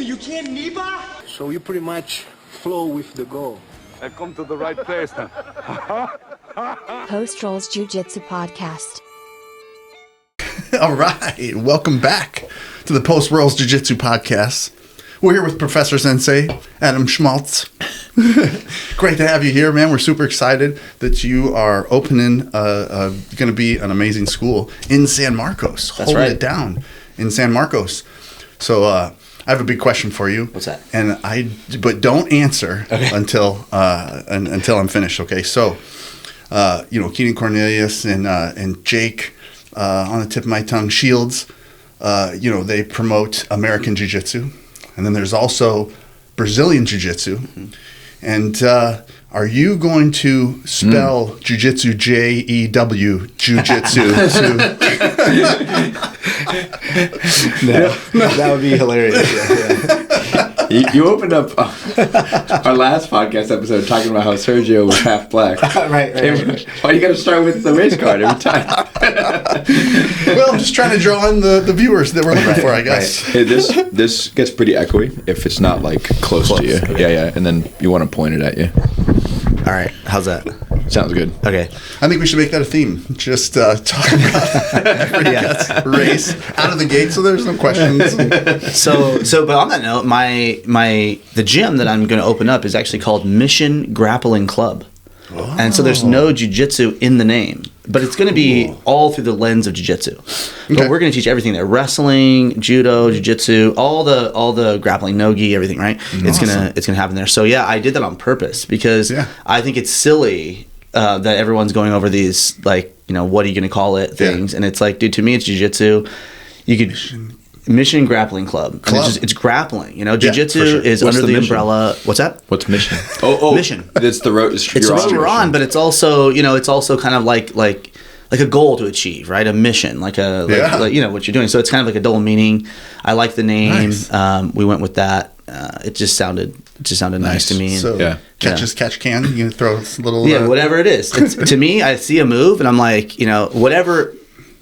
You can't Niba? So you pretty much flow with the goal. I've come to the right place then. Post Rolls Jiu Jitsu podcast. All right, welcome back to the Post Rolls Jiu Jitsu podcast. We're here with Professor Sensei Adam Schmaltz. Great to have you here, man. We're super excited that you are opening, going to be an amazing school in San Marcos. That's holding right. it down in San Marcos. So I have a big question for you. What's that? But don't answer until I'm finished. Okay, so Keenan Cornelius and Jake on the tip of my tongue, Shields. They promote American Jiu Jitsu. And then there's also Brazilian Jiu-Jitsu. Mm-hmm. And are you going to spell Jiu-Jitsu J-E-W, Jiu-Jitsu? No, that would be hilarious. Yeah. You opened up our last podcast episode talking about how Sergio was half black. Right. Why you got to start with the race card every time? Well, I'm just trying to draw in the viewers that we're looking for, I guess. Hey, this gets pretty echoey if it's not like close to you. Okay. Yeah. And then you want to point it at you. All right. How's that? Sounds good. Okay. I think we should make that a theme. Just talk about everybody's race out of the gate, so there's no questions. But on that note, the gym that I'm going to open up is actually called Mission Grappling Club. Oh. And so there's no jiu-jitsu in the name, but it's going to be all through the lens of jiu-jitsu. But we're going to teach everything there: wrestling, judo, jiu-jitsu, all the grappling, no-gi, everything. Right? It's gonna happen there. So yeah, I did that on purpose because I think it's silly that everyone's going over these what are you going to call it things, and it's like, dude, to me it's jiu-jitsu. You could. Mission Grappling Club. And it's grappling. Jiu-jitsu is under the umbrella. What's that? What's mission? Oh, mission. It's the road. It's the road we're on, but it's also kind of like a goal to achieve, right? A mission, like what you're doing. So it's kind of like a double meaning. I like the name. Nice. We went with that. It just sounded nice to me. And, so catch as catch can. You throw a little whatever it is. To me, I see a move and I'm like, whatever.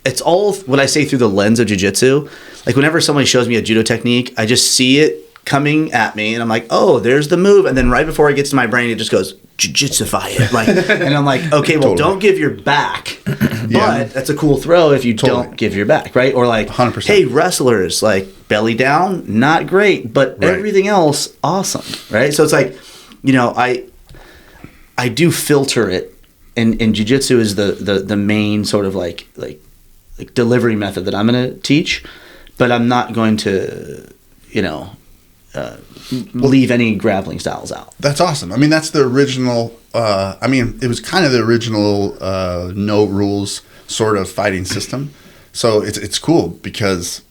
It's all what I say through the lens of jiu-jitsu. Like whenever somebody shows me a judo technique, I just see it coming at me and I'm like, oh, there's the move. And then right before it gets to my brain, it just goes, jiu-jitsify it. And I'm like, okay, well, don't give your back. But that's a cool throw if you don't give your back, right? Or 100%. Hey, wrestlers, belly down, not great, but everything else, awesome, right? So it's like, I do filter it. And jiu-jitsu is the main sort of like delivery method that I'm going to teach, but I'm not going to, leave any grappling styles out. That's awesome. I mean, that's the original. It was kind of the original no rules sort of fighting system. So it's cool because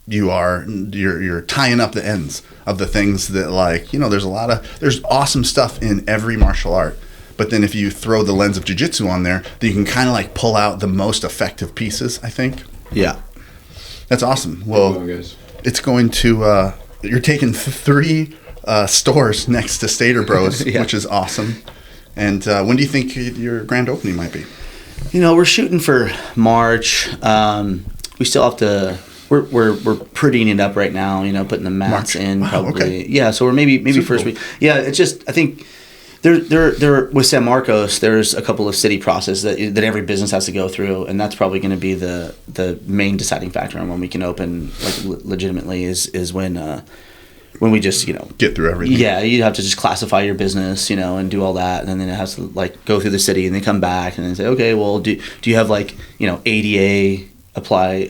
you're tying up the ends of the things that there's awesome stuff in every martial art. But then if you throw the lens of jiu-jitsu on there, then you can kind of pull out the most effective pieces, I think. Yeah. That's awesome. Well, it's going to, you're taking 3 stores next to Stater Bros, which is awesome. And when do you think your grand opening might be? We're shooting for March. We still have to, we're prettying it up right now, putting the mats in probably. Okay. Yeah, so we're maybe first week. Yeah, it's just, I think, There with San Marcos, there's a couple of city processes that every business has to go through, and that's probably going to be the main deciding factor on when we can open legitimately is when we just get through everything. Yeah, you have to just classify your business, and do all that, and then it has to go through the city, and then come back and then say, okay, well, do you have ADA apply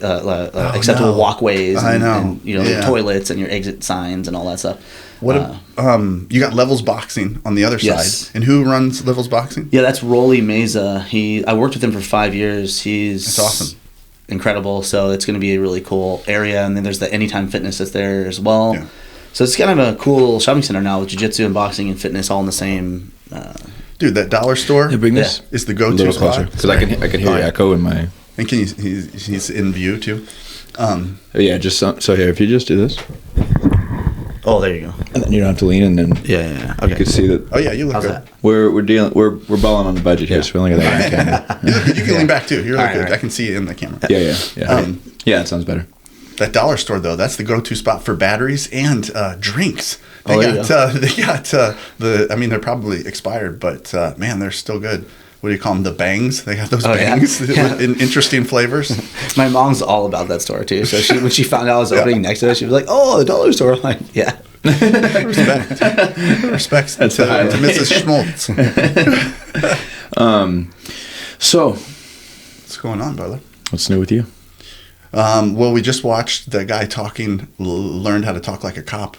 acceptable walkways and toilets and your exit signs and all that stuff. What you got Levels Boxing on the other side, and who runs Levels Boxing? Yeah, that's Rolly Meza. I worked with him for 5 years. That's awesome, incredible. So it's going to be a really cool area, and then there's the Anytime Fitness that's there as well. Yeah. So it's kind of a cool little shopping center now with jiu-jitsu and boxing and fitness all in the same. Dude, that dollar store is the go-to spot because I can hear the echo in my. And can he's in view too. Just so here, if you just do this. Oh, there you go. And then you don't have to lean, and then Okay. You can see that. Oh yeah, you look How's good. That? We're balling on the budget here, so we only got that on camera. You can lean back too. You're good. I can see you in the camera. Yeah. Yeah, it sounds better. That dollar store though, that's the go-to spot for batteries and drinks. They got I mean, they're probably expired, but man, they're still good. What do you call them? The bangs? They got those bangs in interesting flavors. My mom's all about that store too. So when she found out I was opening next to it, she was like, "Oh, the dollar store." I'm like, yeah. Respects to Mrs. Schmaltz. So, What's going on, brother? what's new with you? Well, we just watched the guy learned how to talk like a cop,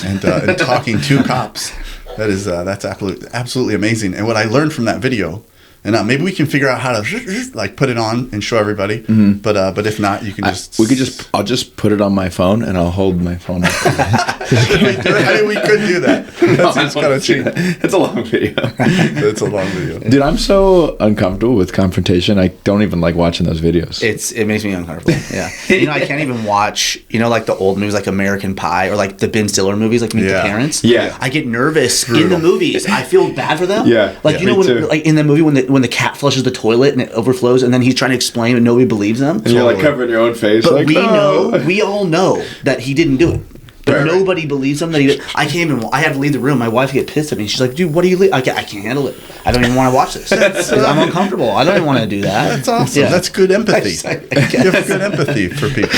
and talking to cops. That's absolutely amazing. And what I learned from that video, and maybe we can figure out how to like put it on and show everybody. Mm-hmm. But if not, you can just I'll just put it on my phone and I'll hold my phone up. I mean, we could do that. That's kind of cheap. It's a long video. It's a long video. Dude, I'm so uncomfortable with confrontation. I don't even like watching those videos. It makes me uncomfortable. Yeah. I can't even watch, like the old movies like American Pie or like the Ben Stiller movies like Meet the Parents. Yeah. I get nervous in the movies. I feel bad for them. Yeah. Like, me when, too. like in the movie when the cat flushes the toilet and it overflows and then he's trying to explain and nobody believes him. And you're like covering your own face. But like, we all know that he didn't do it. But nobody believes him that he did. I have to leave the room. My wife get pissed at me. She's like, dude, what are you I can't handle it. I don't even want to watch this. 'Cause I'm uncomfortable. I don't even want to do that. That's awesome. Yeah. That's good empathy. You You have good empathy for people.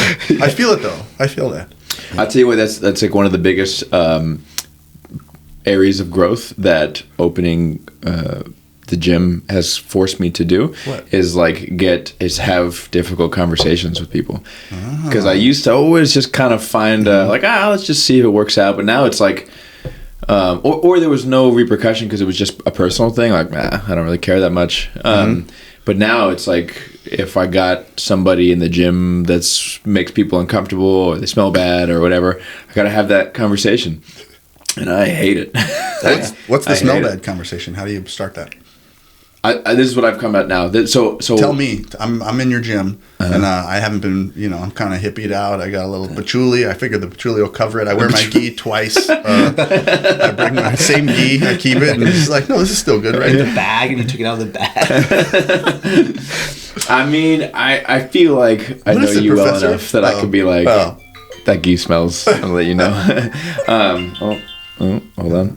I feel it though. I feel that. I'll tell you what, that's like one of the biggest areas of growth that opening the gym has forced me to do. What? Is have difficult conversations with people. Because I used to always just kind of find let's just see if it works out. But now it's like, or there was no repercussion because it was just a personal thing. Like, I don't really care that much. But now it's like, if I got somebody in the gym that makes people uncomfortable or they smell bad or whatever, I got to have that conversation. And I hate it. What's the smell bad conversation? How do you start that? This is what I've come at now. So Tell me, I'm in your gym, and I haven't been, I'm kind of hippied out. I got a little patchouli. I figured the patchouli will cover it. I wear my gi twice. I bring my same gi. I keep it, and it's like, no, this is still good, right? The bag, and you took it out of the bag. I mean, I feel like I know you well enough that I could be like, that gi smells. I'll let you know. Hold on.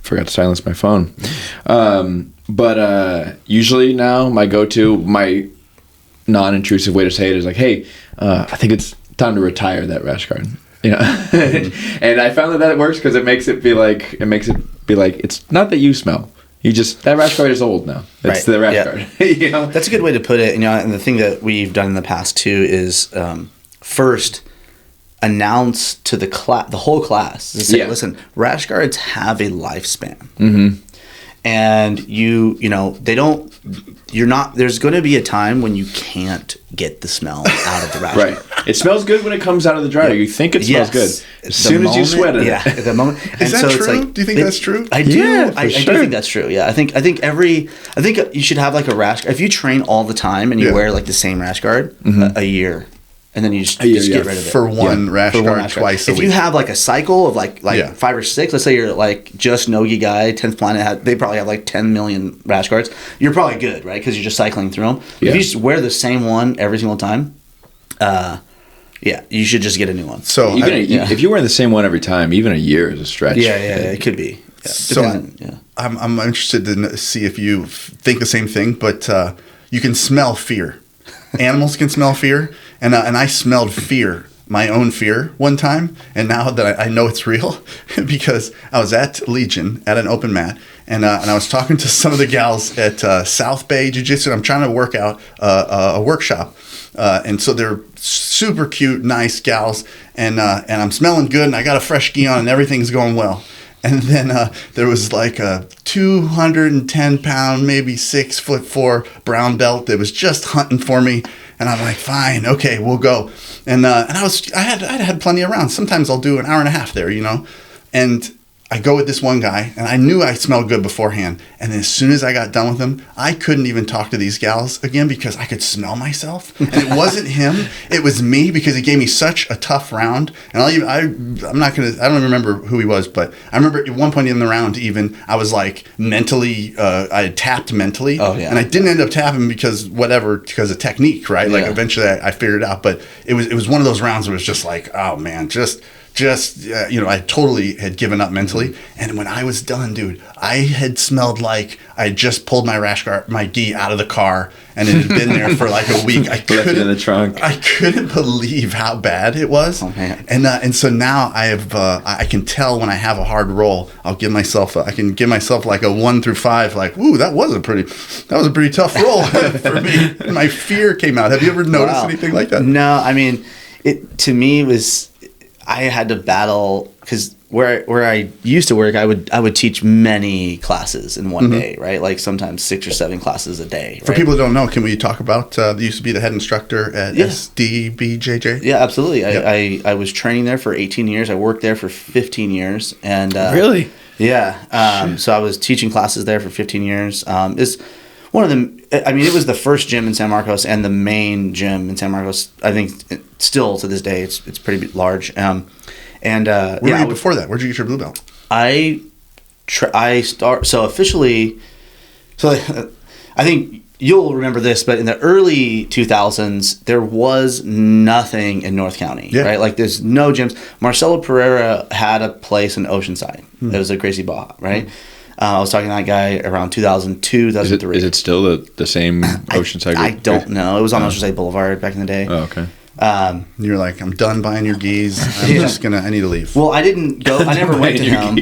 Forgot to silence my phone. But usually now my non-intrusive way to say it is like, hey, I think it's time to retire that rash guard. And I found that it works because it makes it be like, it's not that you smell. That rash guard is old now. It's the rash guard. That's a good way to put it. And the thing that we've done in the past too is first announce to the whole class. Say, listen, rash guards have a lifespan. Mm-hmm. And there's going to be a time when you can't get the smell out of the rash guard. It smells good when it comes out of the dryer. You think it smells good. As soon as you sweat it. Yeah, at the moment. Is that true? Do you think that's true? I do. Yeah, I do think that's true. Yeah, I think you should have like a rash guard. If you train all the time and you wear like the same rash guard a year, and then you just get rid of it. For one rash guard twice a week. If you have like a cycle of like 5 or 6, let's say you're like just Nogi guy, 10th Planet, they probably have like 10 million rash guards. You're probably good, right? Because you're just cycling through them. Yeah. If you just wear the same one every single time, you should just get a new one. So if you're wearing the same one every time, even a year is a stretch. Yeah, it could be. Yeah. So I'm interested to see if you think the same thing, but you can smell fear. Animals can smell fear, and I smelled fear, my own fear, one time, and now that I know it's real, because I was at Legion at an open mat, and I was talking to some of the gals at South Bay Jiu Jitsu. I'm trying to work out a workshop, and so they're super cute, nice gals, and I'm smelling good, and I got a fresh gi on, and everything's going well. And then there was like a 210-pound, maybe 6'4" brown belt that was just hunting for me. And I'm like, fine, okay, we'll go. And I had plenty of rounds. Sometimes I'll do an hour and a half there, And I go with this one guy, and I knew I smelled good beforehand. And then as soon as I got done with him, I couldn't even talk to these gals again because I could smell myself. And it wasn't him; it was me because he gave me such a tough round. And I don't even remember who he was, but I remember at one point in the round, even I was like mentally, I had tapped mentally, and I didn't end up tapping because of technique, right? Like eventually I figured it out, but it was one of those rounds where it was just like, oh man, I totally had given up mentally. And when I was done, dude, I had smelled like I had just pulled my gi out of the car, and it had been there for like a week. I left it in the trunk. I couldn't believe how bad it was. Oh, man. And so now I can tell when I have a hard roll. I can give myself like a 1 through 5. Like, ooh, that was a pretty tough roll for me. My fear came out. Have you ever noticed anything like that? No, I mean, it to me was. I had to battle because where I used to work, I would teach many classes in one day, right? Like sometimes 6 or 7 classes a day. Right? For people who don't know, can we talk about you used to be the head instructor at SDBJJ? Yeah, absolutely. I was training there for 18 years. I worked there for 15 years, and really, yeah. So I was teaching classes there for 15 years. Is one of them. I mean, it was the first gym in San Marcos and the main gym in San Marcos. I think still to this day, it's pretty large. Where were you before that? Where'd you get your blue belt? So officially, I think you'll remember this, but in the early 2000s, there was nothing in North County, right? Like there's no gyms. Marcelo Pereira had a place in Oceanside. It was a Gracie Baja, right? I was talking to that guy around 2002, 2003. Is it still the same Oceanside? I don't know. It was on Oceanside Boulevard back in the day. Oh, okay. You're like, I'm done buying your gis. I need to leave. Well, I didn't go. I never went to him.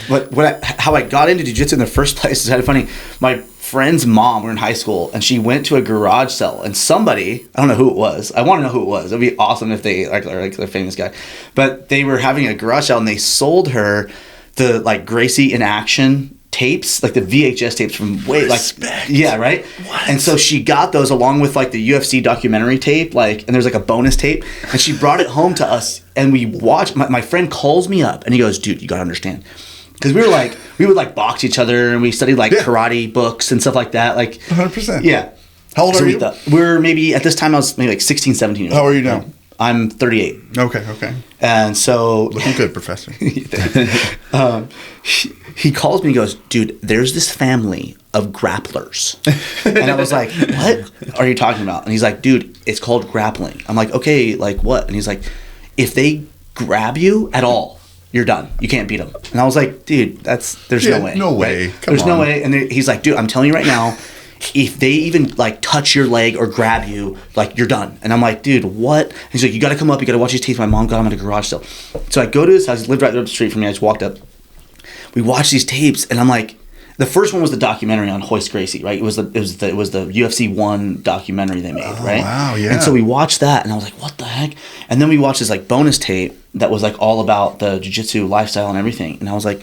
But how I got into jiu-jitsu in the first place is kind of funny. My friend's mom, we were in high school, and she went to a garage sale, and somebody, I don't know who it was. I want to know who it was. It'd be awesome if they like a famous guy. But they were having a garage sale, and they sold her the like Gracie in action tapes, like the VHS tapes from right? What? And so she got those along with like the UFC documentary tape, and there's like a bonus tape, and she brought it home to us, and we watched. My friend calls me up, and he goes, "Dude, you gotta understand." Because we would box each other, and we studied karate books and stuff like that. 100%. Yeah. How old are you? We're maybe, at this time, I was maybe like 16, 17 years old. How are you now? I'm 38. Okay. And so... Looking good, Professor. He calls me and goes, "Dude, there's this family of grapplers." And I was like, "What are you talking about?" And he's like, "Dude, it's called grappling." I'm like, "Okay, like what?" And he's like, "If they grab you at all, you're done. You can't beat them." And I was like, "Dude, there's no way. No way. Right? There's no way." And he's like, "Dude, I'm telling you right now, if they even touch your leg or grab you, you're done." And I'm like, "Dude, what?" And he's like, "You got to come up. You got to watch these tapes." My mom got him at a garage sale. So I go to his house. He lived right up the street from me. I just walked up. We watched these tapes, and I'm like, the first one was the documentary on Hoist Gracie, right? It was the UFC 1 documentary they made, right? Wow, yeah. And so we watched that, and I was like, "What the heck?" And then we watched this bonus tape that was all about the jiu-jitsu lifestyle and everything, and I was like,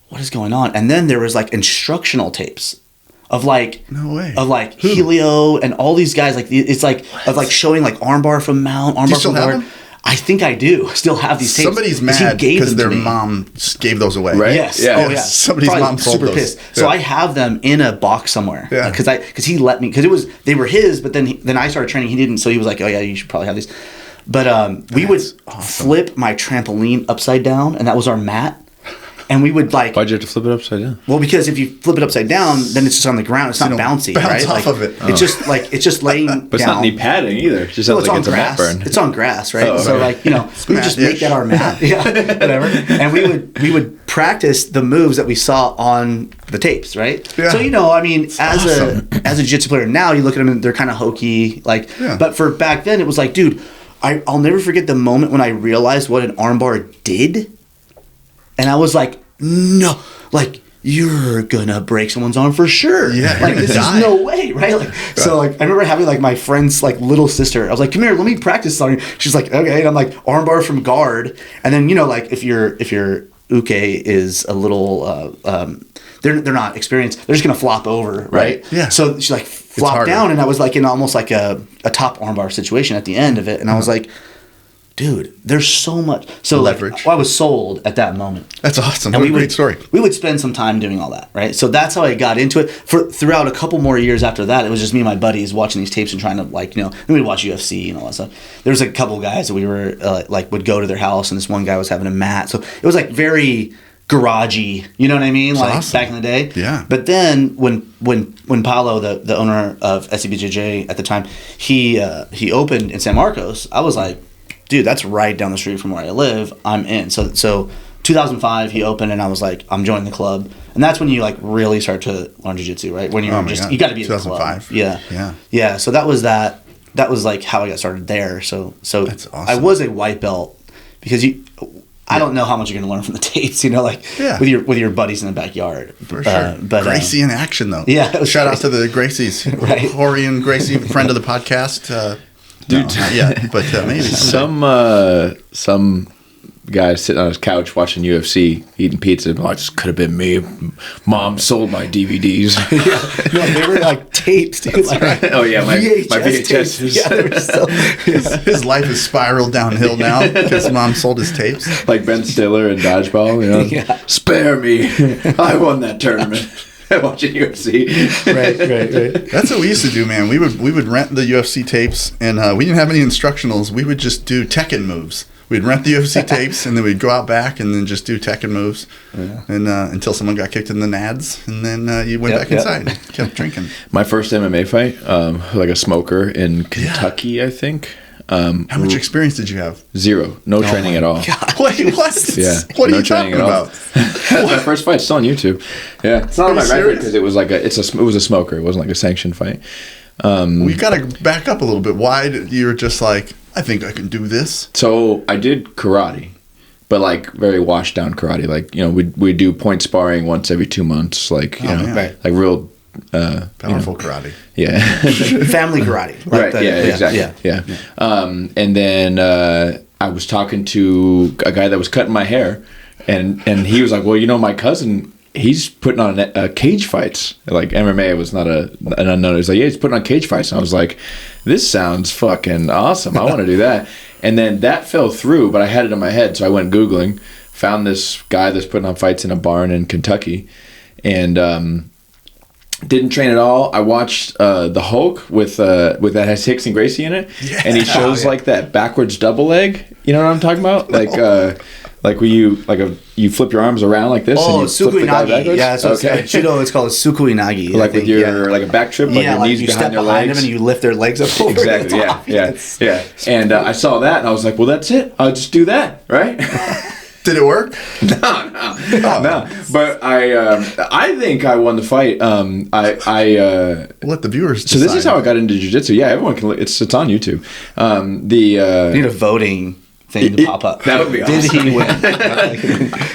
"What is going on?" And then there was instructional tapes of no way. Of Helio and all these guys, it's of showing armbar from mount, armbar from guard. I think I do still have these tapes. Somebody's mad because their mom gave those away, right? Yes. Yeah. Oh yeah. Somebody's mom sold those. Pissed. So I have them in a box somewhere. Yeah. Because he let me, because they were his, but then I started training. He didn't, so he was like, "Oh yeah, you should probably have these." But we would flip my trampoline upside down, and that was our mat. And we would Why'd you have to flip it upside down? Well, because if you flip it upside down, then it's just on the ground. It's not bouncy, bounce right? off of it. It's just laying down. But it's not any padding either. It just sounds like it's a mat burn. It's on grass, right? Oh, okay. So we would just make that our mat. Yeah, whatever. And we would practice the moves that we saw on the tapes, right? Yeah. So as a jiu-jitsu player now, you look at them and they're kind of hokey, But for back then, it was like, dude, I'll never forget the moment when I realized what an armbar did. And I was like, "No, you're gonna break someone's arm for sure. Yeah, this is no way, right?" So I remember having my friend's little sister. I was like, "Come here, let me practice on you." She's like, "Okay," and I'm like, armbar from guard, and then if your uke is a little they're not experienced, they're just gonna flop over, right? Yeah. So she flopped down, and I was in almost a top armbar situation at the end of it, and I was like, dude, there's so much. So Leverage. I was sold at that moment. That's awesome. And What a great story. We would spend some time doing all that, right? So that's how I got into it. Throughout a couple more years after that, it was just me and my buddies watching these tapes and trying to then we'd watch UFC and all that stuff. There was a couple guys that we were would go to their house, and this one guy was having a mat. So it was like very garagey, you know what I mean? Like awesome. back in the day. Yeah. But then when Paolo, the owner of SCBJJ at the time, he opened in San Marcos, I was like, dude, that's right down the street from where I live. I'm in. So 2005 he opened, and I was like, I'm joining the club. And that's when you like really start to learn jiu-jitsu, right? When you're you got to be in the club. 2005. Yeah. So that was like how I got started there. So That's awesome. I was a white belt because I don't know how much you're going to learn from the tapes, with your buddies in the backyard. For sure. But Gracie in action, though. Yeah. Shout out to the Gracies. Right. Hori and Gracie, friend of the podcast. Dude. No, not yet, but maybe. Some guy sitting on his couch watching UFC, eating pizza. Oh, it just could have been me. Mom sold my DVDs. No, they were like tapes, dude. Like, right. Oh, yeah, my VHS. tapes. Yeah, they were so, his life has spiraled downhill now because Mom sold his tapes. Like Ben Stiller in Dodgeball, Yeah. Spare me. I won that tournament. Watching UFC. Right. That's what we used to do, man. We would rent the UFC tapes, and we didn't have any instructionals. We would just do Tekken moves. We'd rent the UFC tapes, and then we'd go out back and then just do Tekken moves, and until someone got kicked in the nads, and then you went back inside and kept drinking. My first MMA fight, like a smoker in Kentucky, I think. How much experience did you have? 0. No training at all. Wait, what? Yeah. What are no you talking about? My first fight, still on YouTube. Yeah. It's not on my record serious? because it was like it was a smoker. It wasn't like a sanctioned fight. We got to back up a little bit. Why you were just like, I think I can do this? So I did karate, but like very washed down karate. Like, we do point sparring once every 2 months. Like, man. like real Powerful karate. Yeah. family karate. Right. Exactly. Yeah. And then I was talking to a guy that was cutting my hair, and he was like, well, my cousin, he's putting on cage fights. Like MMA was not an unknown. He's like, yeah, he's putting on cage fights. And I was like, this sounds fucking awesome. I want to do that. And then that fell through, but I had it in my head. So I went Googling, found this guy that's putting on fights in a barn in Kentucky, and didn't train at all. I watched the Hulk with that has Hicks and Gracie in it, and he shows like that backwards double leg. You know what I'm talking about? Like where you flip your arms around like this. Oh, and you flip the guy Sukuinagi. backwards? Yeah, so okay. Judo, it's called a Sukuinagi. Like with your like a back trip, like your like knees you behind step your behind legs. them and you lift their legs up. Exactly. Yeah. And I saw that, and I was like, well, that's it. I'll just do that, right? Did it work? No. But I think I won the fight. Let the viewers decide. So this is how I got into jiu-jitsu. Yeah, everyone can. It's on YouTube. You need a voting thing to pop up. That would be awesome. Did he win?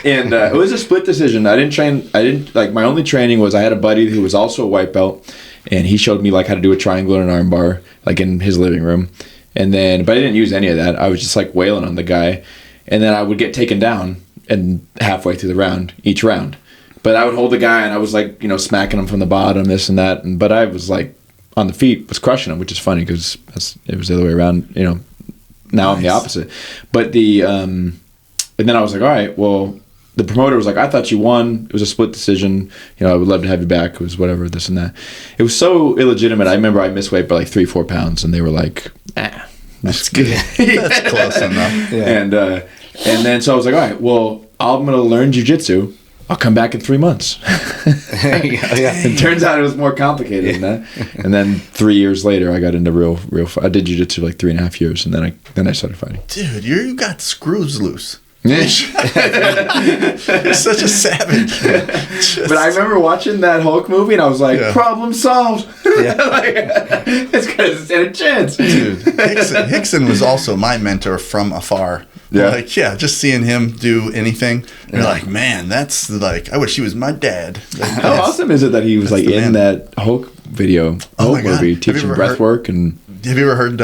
And it was a split decision. I didn't like my only training was I had a buddy who was also a white belt, and he showed me like how to do a triangle and an arm bar like in his living room. And then, but I didn't use any of that. I was just like wailing on the guy. And then I would get taken down and halfway through the round, each round. But I would hold the guy and I was like, smacking him from the bottom, this and that. But I was like on the feet, was crushing him, which is funny because it was the other way around. Now nice. I'm the opposite. But and then I was like, all right, well, the promoter was like, I thought you won. It was a split decision. I would love to have you back. It was whatever, this and that. It was so illegitimate. I remember I missed weight by like 3-4 pounds and they were like, That's good. That's close enough. Yeah. And then so I was like, all right, well, I'm going to learn jiu-jitsu. I'll come back in 3 months. It turns out it was more complicated than that. And then 3 years later, I got into real. I did jiu-jitsu like 3.5 years, and then I started fighting. Dude, you got screws loose. Yeah. You're such a savage. But I remember watching that Hulk movie, and I was like, problem solved. It's because it stand a chance. Dude, Hickson was also my mentor from afar. Yeah. Just seeing him do anything, you're like, man, that's like, I wish he was my dad. How awesome is it that he was like in that Hulk video, Hulk movie, teaching breath work and... Have you ever heard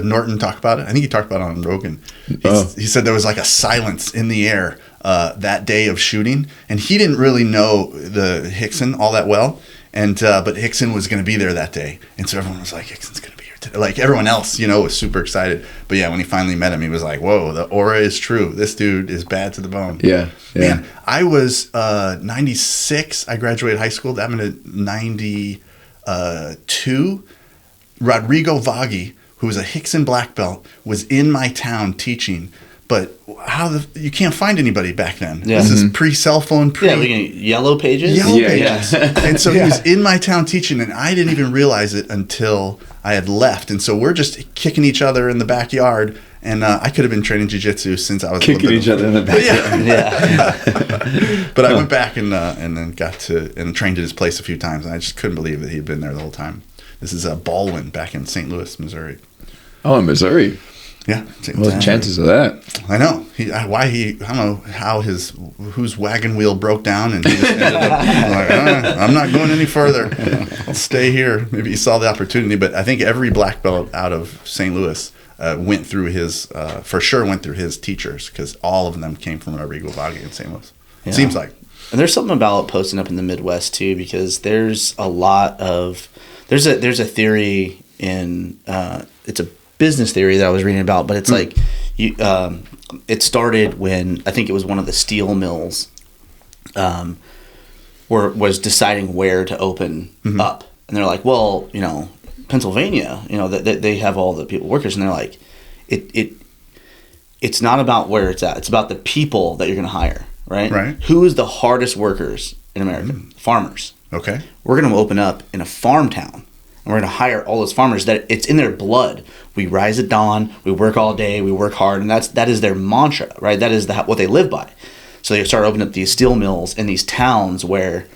Norton talk about it? I think he talked about it on Rogan. He said there was like a silence in the air that day of shooting, and he didn't really know the Hickson all that well, and but Hickson was going to be there that day, and so everyone was like, Hickson's going to be here left. Like everyone else, was super excited. But yeah, when he finally met him, he was like, whoa, the aura is true. This dude is bad to the bone. Yeah. Man, I was 96. I graduated high school. I'm in 92. Rodrigo Vaghi, who was a Hickson black belt, was in my town teaching. But you can't find anybody back then. Yeah. This is pre-cell phone, Yellow Pages? Yellow Yeah, Pages. And so he was in my town teaching, and I didn't even realize it until I had left. And so we're just kicking each other in the backyard, and I could have been training jiu-jitsu since I was Kicking each other in the backyard. Yeah. But I went back and then got to and trained at his place a few times, and I just couldn't believe that he'd been there the whole time. This is Baldwin back in St. Louis, Missouri. Oh, in Missouri. Yeah. What's the chances of that? I know. I don't know how whose wagon wheel broke down, and he just ended up like, I'm not going any further. I'll stay here. Maybe he saw the opportunity, but I think every black belt out of St. Louis went through his teachers, because all of them came from Rodrigo Vaghi in St. Louis. Yeah. Seems like. And there's something about posting up in the Midwest too, because there's a lot of there's a theory in it's a business theory that I was reading about, but it's like it started when I think it was one of the steel mills was deciding where to open up, and they're like, well, Pennsylvania, they have all the people workers, and they're like, it's not about where it's at, it's about the people that you're going to hire, right? Who is the hardest workers in America? Farmers. Okay. We're going to open up in a farm town. And we're going to hire all those farmers that it's in their blood. We rise at dawn, we work all day, we work hard, and that is their mantra, right? That is what they live by. So they start opening up these steel mills in these towns where,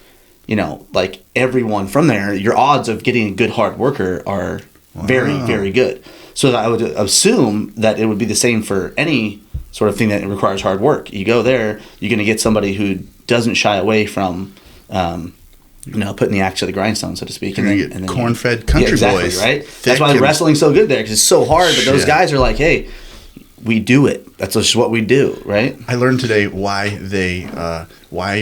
like everyone from there, your odds of getting a good hard worker are very, very good. So I would assume that it would be the same for any sort of thing that requires hard work. You go there, you're going to get somebody who doesn't shy away from putting the axe to the grindstone, so to speak. And then corn-fed country boys. Right? That's why wrestling's so good there, because it's so hard, but those guys are like, hey, we do it. That's just what we do, right? I learned today why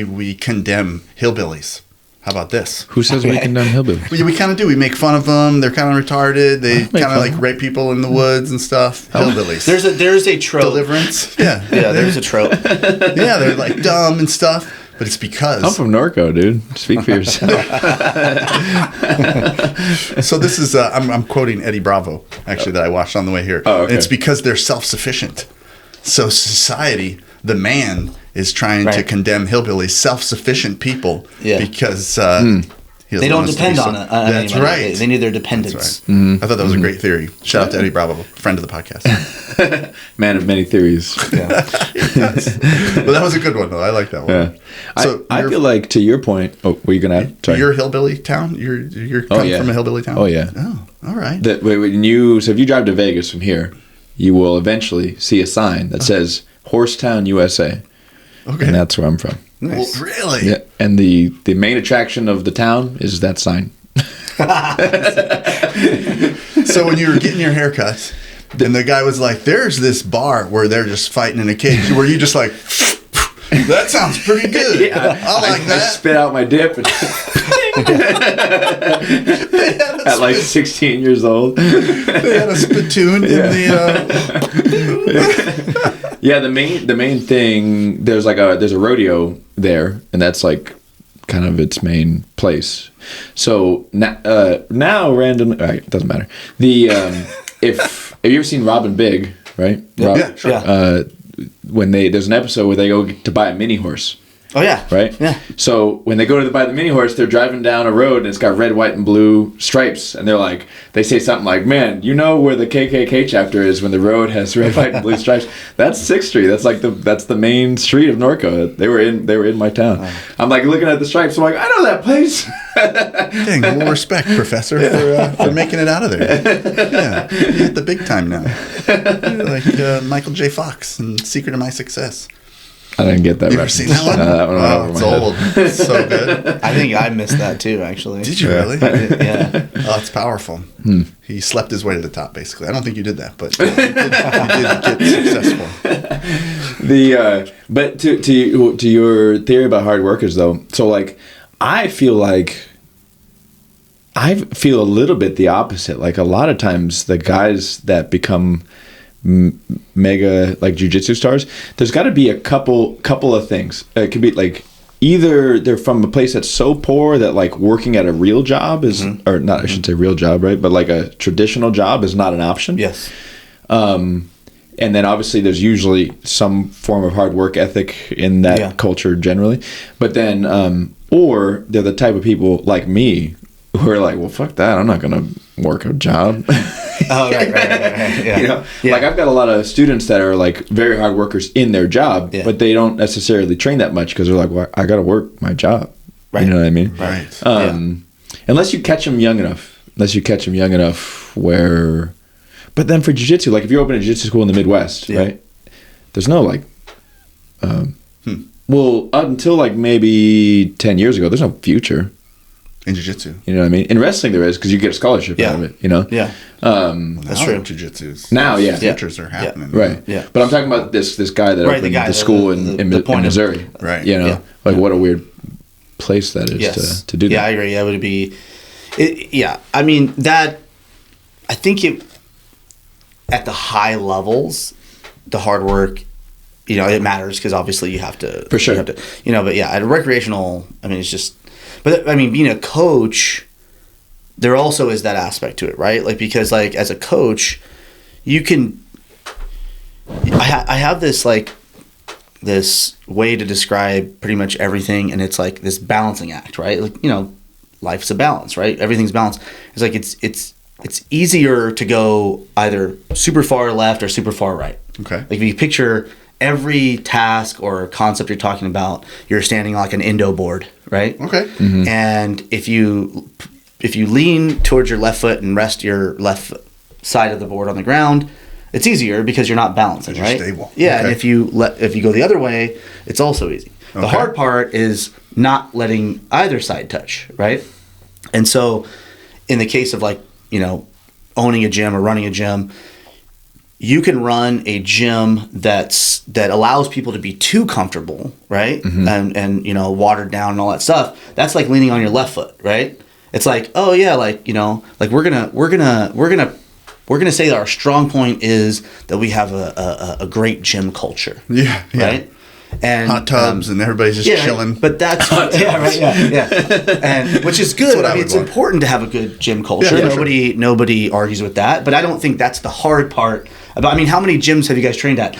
we condemn hillbillies. How about this? Who says we condemn hillbillies? We kind of do. We make fun of them. They're kind of retarded. They kind of like rape people in the woods and stuff. Hillbillies. There's a trope. Deliverance. Yeah. Yeah, there's a trope. Yeah, they're like dumb and stuff. But it's because I'm from Norco, dude. Speak for yourself. So this is I'm quoting Eddie Bravo actually that I watched on the way here. Oh, okay. It's because they're self-sufficient. So society, the man, is trying to condemn hillbillies, self-sufficient people, because they don't depend on it. That's anybody. right. They need their dependence. That's right. I thought that was a great theory. Shout out to Eddie Bravo, friend of the podcast. Man of many theories. Yeah. Well, that was a good one though. I like that one. Yeah. So I feel like, to your point. Oh, were you gonna add? Sorry. You're a hillbilly town. You're coming from a hillbilly town. Oh yeah. Oh, all right. So if you drive to Vegas from here, you will eventually see a sign that says Horsetown, USA. Okay. And that's where I'm from. Nice. Well, really? Yeah. And the main attraction of the town is that sign. So when you were getting your haircut, and the guy was like, "There's this bar where they're just fighting in a cage," were you just like, "That sounds pretty good. Yeah, I like that." I spit out my dip. At like 16 years old. They had a spittoon in the. Yeah, the main thing, there's a rodeo there, and that's like kind of its main place. So now randomly, it doesn't matter. Have you ever seen Robin Big, right? Yeah, sure. Yeah. When there's an episode where they go to buy a mini horse. Oh yeah. Right? Yeah. So when they go to buy the mini horse, they're driving down a road and it's got red, white, and blue stripes, and they say something like, "Man, you know where the KKK chapter is when the road has red, white, and blue stripes? That's 6th Street. That's the main street of Norco. They were in my town." Oh. I'm like looking at the stripes. I'm like, I know that place. Dang, well, respect, Professor, for making it out of there. Yeah, you hit the big time now. You're like Michael J. Fox in Secret of My Success. I didn't get that. You ever seen that one? That one oh, it's old. It's so good. I think I missed that too, actually. Did you really? Yeah. Oh, it's powerful. He slept his way to the top, basically. I don't think you did that, but you did get successful. But to your theory about hard workers, though, so like I feel like I feel a little bit the opposite. Like a lot of times, the guys that become mega like jiu-jitsu stars, there's got to be a couple of things. It could be like either they're from a place that's so poor that like working at a real job is, or not, I shouldn't say real job, right? But like a traditional job is not an option. Yes. And then obviously there's usually some form of hard work ethic in that culture generally. But then, or they're the type of people like me who are like, well, fuck that. I'm not going to work a job. Oh, right. Yeah. You know, like I've got a lot of students that are like very hard workers in their job, but they don't necessarily train that much because they're like, well, I got to work my job. Right. You know what I mean? Right. Unless you catch them young enough where... But then for jiu-jitsu, like if you open a jiu-jitsu school in the Midwest, right? There's no like, well, up until like maybe 10 years ago, there's no future in jiu-jitsu. You know what I mean? In wrestling there is because you get a scholarship out of it, you know? Yeah. That's true. Jiu-jitsu's now, futures are happening. Right. Yeah. But I'm talking about this guy that opened the school in Missouri. Right. You know? Like what a weird place that is to do that. Yeah, I agree. That would be... I mean, that... I think it... At the high levels, the hard work, you know, it matters because obviously you have to... For sure. You have to, you know, but yeah, at a recreational, I mean, it's just... But, I mean, being a coach, there also is that aspect to it, right? Like, because, like, as a coach, you can... I have this, like, this way to describe pretty much everything, and it's, like, this balancing act, right? Like, you know, life's a balance, right? Everything's balanced. It's like it's easier to go either super far left or super far right. Okay. Like if you picture every task or concept you're talking about, you're standing like an Indo board, right? Okay. Mm-hmm. And if you lean towards your left foot and rest your left side of the board on the ground, it's easier because you're not balancing, you're right? Stable. Yeah, Okay. and if you go the other way, it's also easy. The hard part is not letting either side touch, right? And so in the case of like, you know, owning a gym or running a gym, you can run a gym that allows people to be too comfortable, right? Mm-hmm. And you know, watered down and all that stuff. That's like leaning on your left foot, right? It's like, oh yeah, like, you know, like we're gonna say that our strong point is that we have a great gym culture. Yeah. Right? And hot tubs and everybody's just chilling. But that's and which is good. I mean, it's important to have a good gym culture. Yeah, Nobody argues with that. But I don't think that's the hard part. I mean, how many gyms have you guys trained at?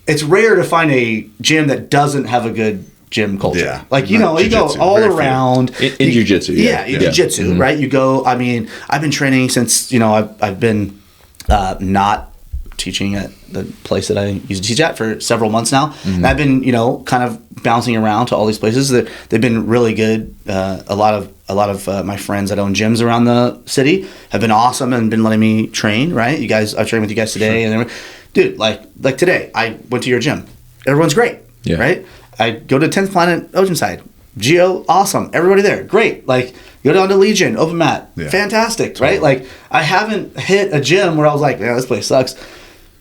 It's rare to find a gym that doesn't have a good gym culture. Yeah. Like, you know, you go all around in jiu-jitsu. In jiu-jitsu, right? You go. I mean, I've been training since, you know, I've been not teaching at the place that I used to teach at for several months now. And I've been, you know, kind of bouncing around to all these places. They've been really good. A lot of my friends that own gyms around the city have been awesome and been letting me train, right? You guys, I trained with you guys today. Sure. And dude, like today, I went to your gym. Everyone's great, right? I go to 10th Planet Oceanside. Geo, awesome. Everybody there, great. Like, go down to Legion, open mat, fantastic, right? Like, I haven't hit a gym where I was like, yeah, this place sucks.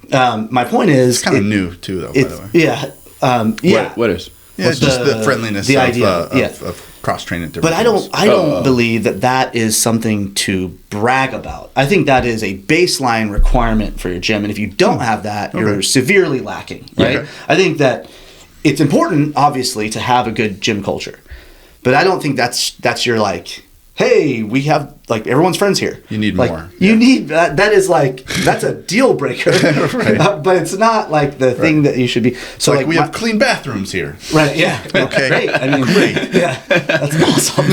My point is, it's kind of new too, though. By the way, What is? Yeah, it's just the friendliness, the idea of cross training. But I don't believe that is something to brag about. I think that is a baseline requirement for your gym, and if you don't have that, you're severely lacking. Right? Okay. I think that it's important, obviously, to have a good gym culture, but I don't think that's your like, hey, we have, like, everyone's friends here. You need like, more. You need that. That is like, that's a deal breaker. But it's not like the thing that you should be. So like we have clean bathrooms here. Right. Yeah. Okay. Great. I mean, great. Yeah. That's awesome.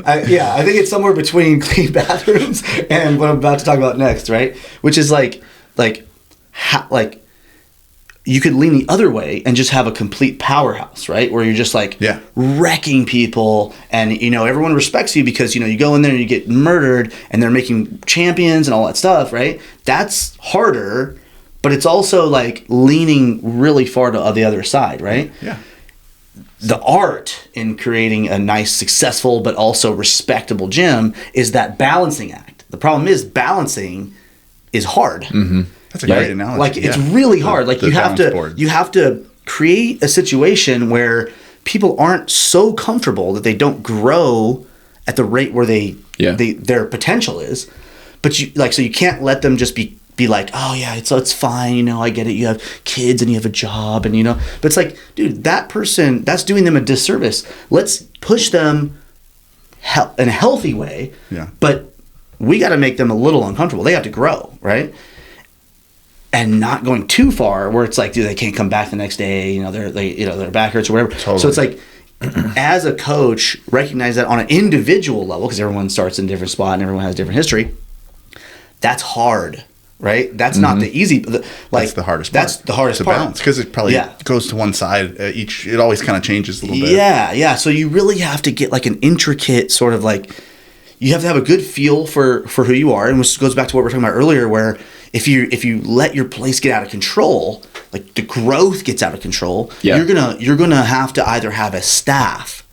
I think it's somewhere between clean bathrooms and what I'm about to talk about next. Right. Which is like you could lean the other way and just have a complete powerhouse, right? Where you're just like wrecking people, and you know everyone respects you because you know you go in there and you get murdered, and they're making champions and all that stuff, right? That's harder, but it's also like leaning really far to the other side, right? Yeah. The art in creating a nice, successful, but also respectable gym is that balancing act. The problem is balancing is hard. Mm-hmm. That's a great analogy. Like it's really hard. Like you have to create a situation where people aren't so comfortable that they don't grow at the rate where they their potential is. But so you can't let them just be like, oh yeah, it's fine, I get it. You have kids and you have a job, and but it's like, dude, that person, that's doing them a disservice. Let's push them in a healthy way. Yeah. But we got to make them a little uncomfortable. They have to grow, right? And not going too far where it's like, dude, they can't come back the next day. Their back hurts or whatever. Totally. So it's like, as a coach, recognize that on an individual level, because everyone starts in a different spot and everyone has different history. That's hard, right? That's not the easy. That's the hardest part. That's the hardest to part. balance, because it probably goes to one side. It always kind of changes a little bit. Yeah. So you really have to get like an intricate sort of like, you have to have a good feel for who you are, and which goes back to what we were talking about earlier, where if you let your place get out of control, like the growth gets out of control, you're gonna have to either have a staff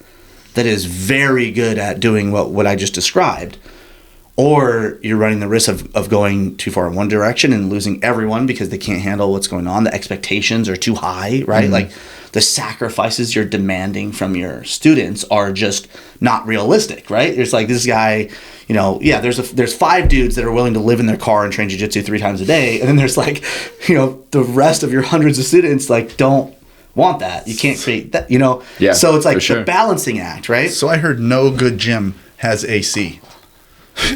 that is very good at doing what I just described, or you're running the risk of going too far in one direction and losing everyone because they can't handle what's going on. The expectations are too high, right? Mm-hmm. Like the sacrifices you're demanding from your students are just not realistic, right? It's like this guy, there's 5 dudes that are willing to live in their car and train jiu-jitsu 3 times a day. And then there's like, the rest of your hundreds of students like don't want that. You can't create that, Yeah, so it's like for sure. the balancing act, right? So I heard no good gym has AC.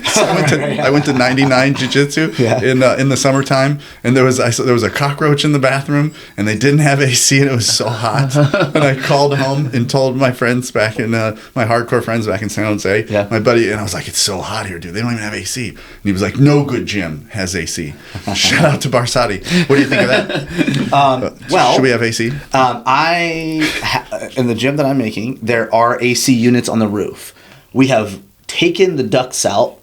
So I went to 99 Jiu-Jitsu in the summertime, and there was a cockroach in the bathroom, and they didn't have AC, and it was so hot. And I called home and told my friends back in my hardcore friends back in San Jose, my buddy, and I was like, "It's so hot here, dude. They don't even have AC." And he was like, "No good gym has AC." Shout out to Barsati. What do you think of that? Well, should we have AC? In the gym that I'm making, there are AC units on the roof. We have taken the ducts out.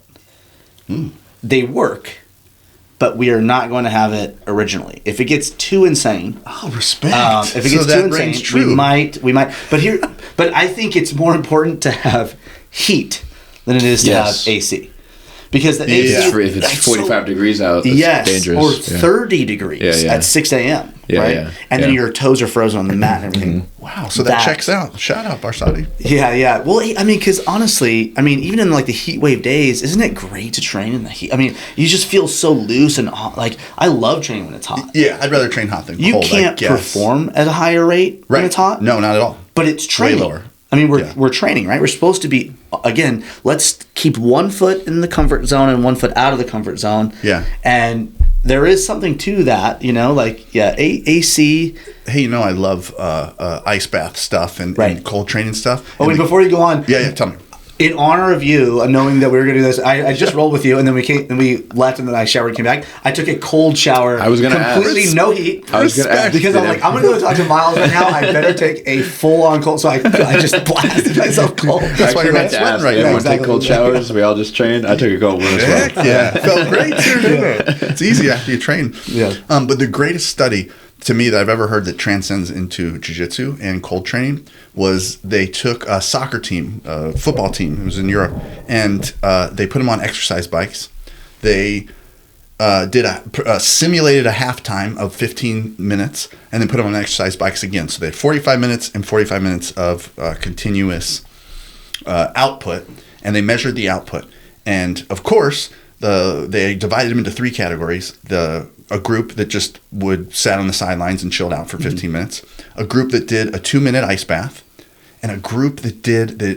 They work, but we are not going to have it originally. If it gets too insane, respect. If it gets too insane, we might. But I think it's more important to have heat than it is to have AC. Because the AC, if it's 45 degrees out, that's dangerous. Or 30 degrees at 6 a.m. right? Yeah. And then your toes are frozen on the mat and everything. Wow, so that checks out. Shout out, Barsati. Yeah. Well, I mean, because honestly, even in like the heat wave days, isn't it great to train in the heat? I mean, you just feel so loose and hot. Like, I love training when it's hot. Yeah, I'd rather train hot than cold. You can't perform at a higher rate when it's hot. No, not at all. But it's training. Way lower. I mean, we're training, right? We're supposed to be, again, let's keep one foot in the comfort zone and one foot out of the comfort zone. Yeah. And there is something to that, AC. Hey, I love ice bath stuff and cold training stuff. Oh, wait, before you go on. Yeah, tell me. In honor of you, knowing that we were going to do this, I just rolled with you, and then we left, and then I showered, came back. I took a cold shower. I was going to ask. Completely no heat. I was going to ask. Because I'm like, I'm going to go talk to Miles right now. I better take a full-on cold. So I just blasted myself cold. That's why you're not sweating right now. Everyone take cold showers. We all just trained. I took a cold one as well. Heck yeah. Felt great too, didn't it? It's easy after you train. Yeah. But the greatest study to me that I've ever heard that transcends into jiu-jitsu and cold training was they took a soccer team, a football team, it was in Europe, and they put them on exercise bikes. They simulated a halftime of 15 minutes and then put them on exercise bikes again. So they had 45 minutes and 45 minutes of continuous output, and they measured the output. And of course, they divided them into 3 categories. A group that just sat on the sidelines and chilled out for 15 minutes, a group that did a 2-minute ice bath, and a group that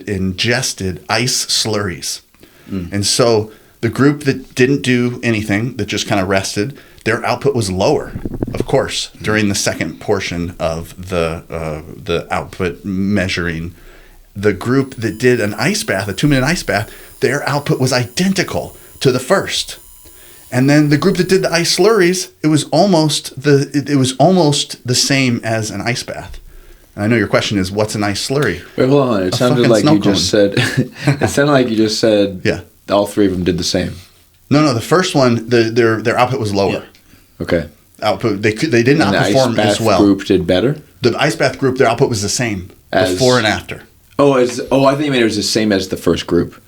ingested ice slurries. And so the group that didn't do anything, that just kind of rested, their output was lower, of course, during the second portion of the output measuring. The group that did an ice bath, a 2-minute ice bath, their output was identical to the first. And then the group that did the ice slurries, it was almost the same as an ice bath. And I know your question is, what's an ice slurry? Wait, hold on. It sounded like you just said. It sounded like you just said. Yeah. All 3 of them did the same. No. The first one, their output was lower. Yeah. Okay. Output they did not perform as well. The ice bath group did better. The ice bath group, their output was the same before and after. I think you mean it was the same as the first group.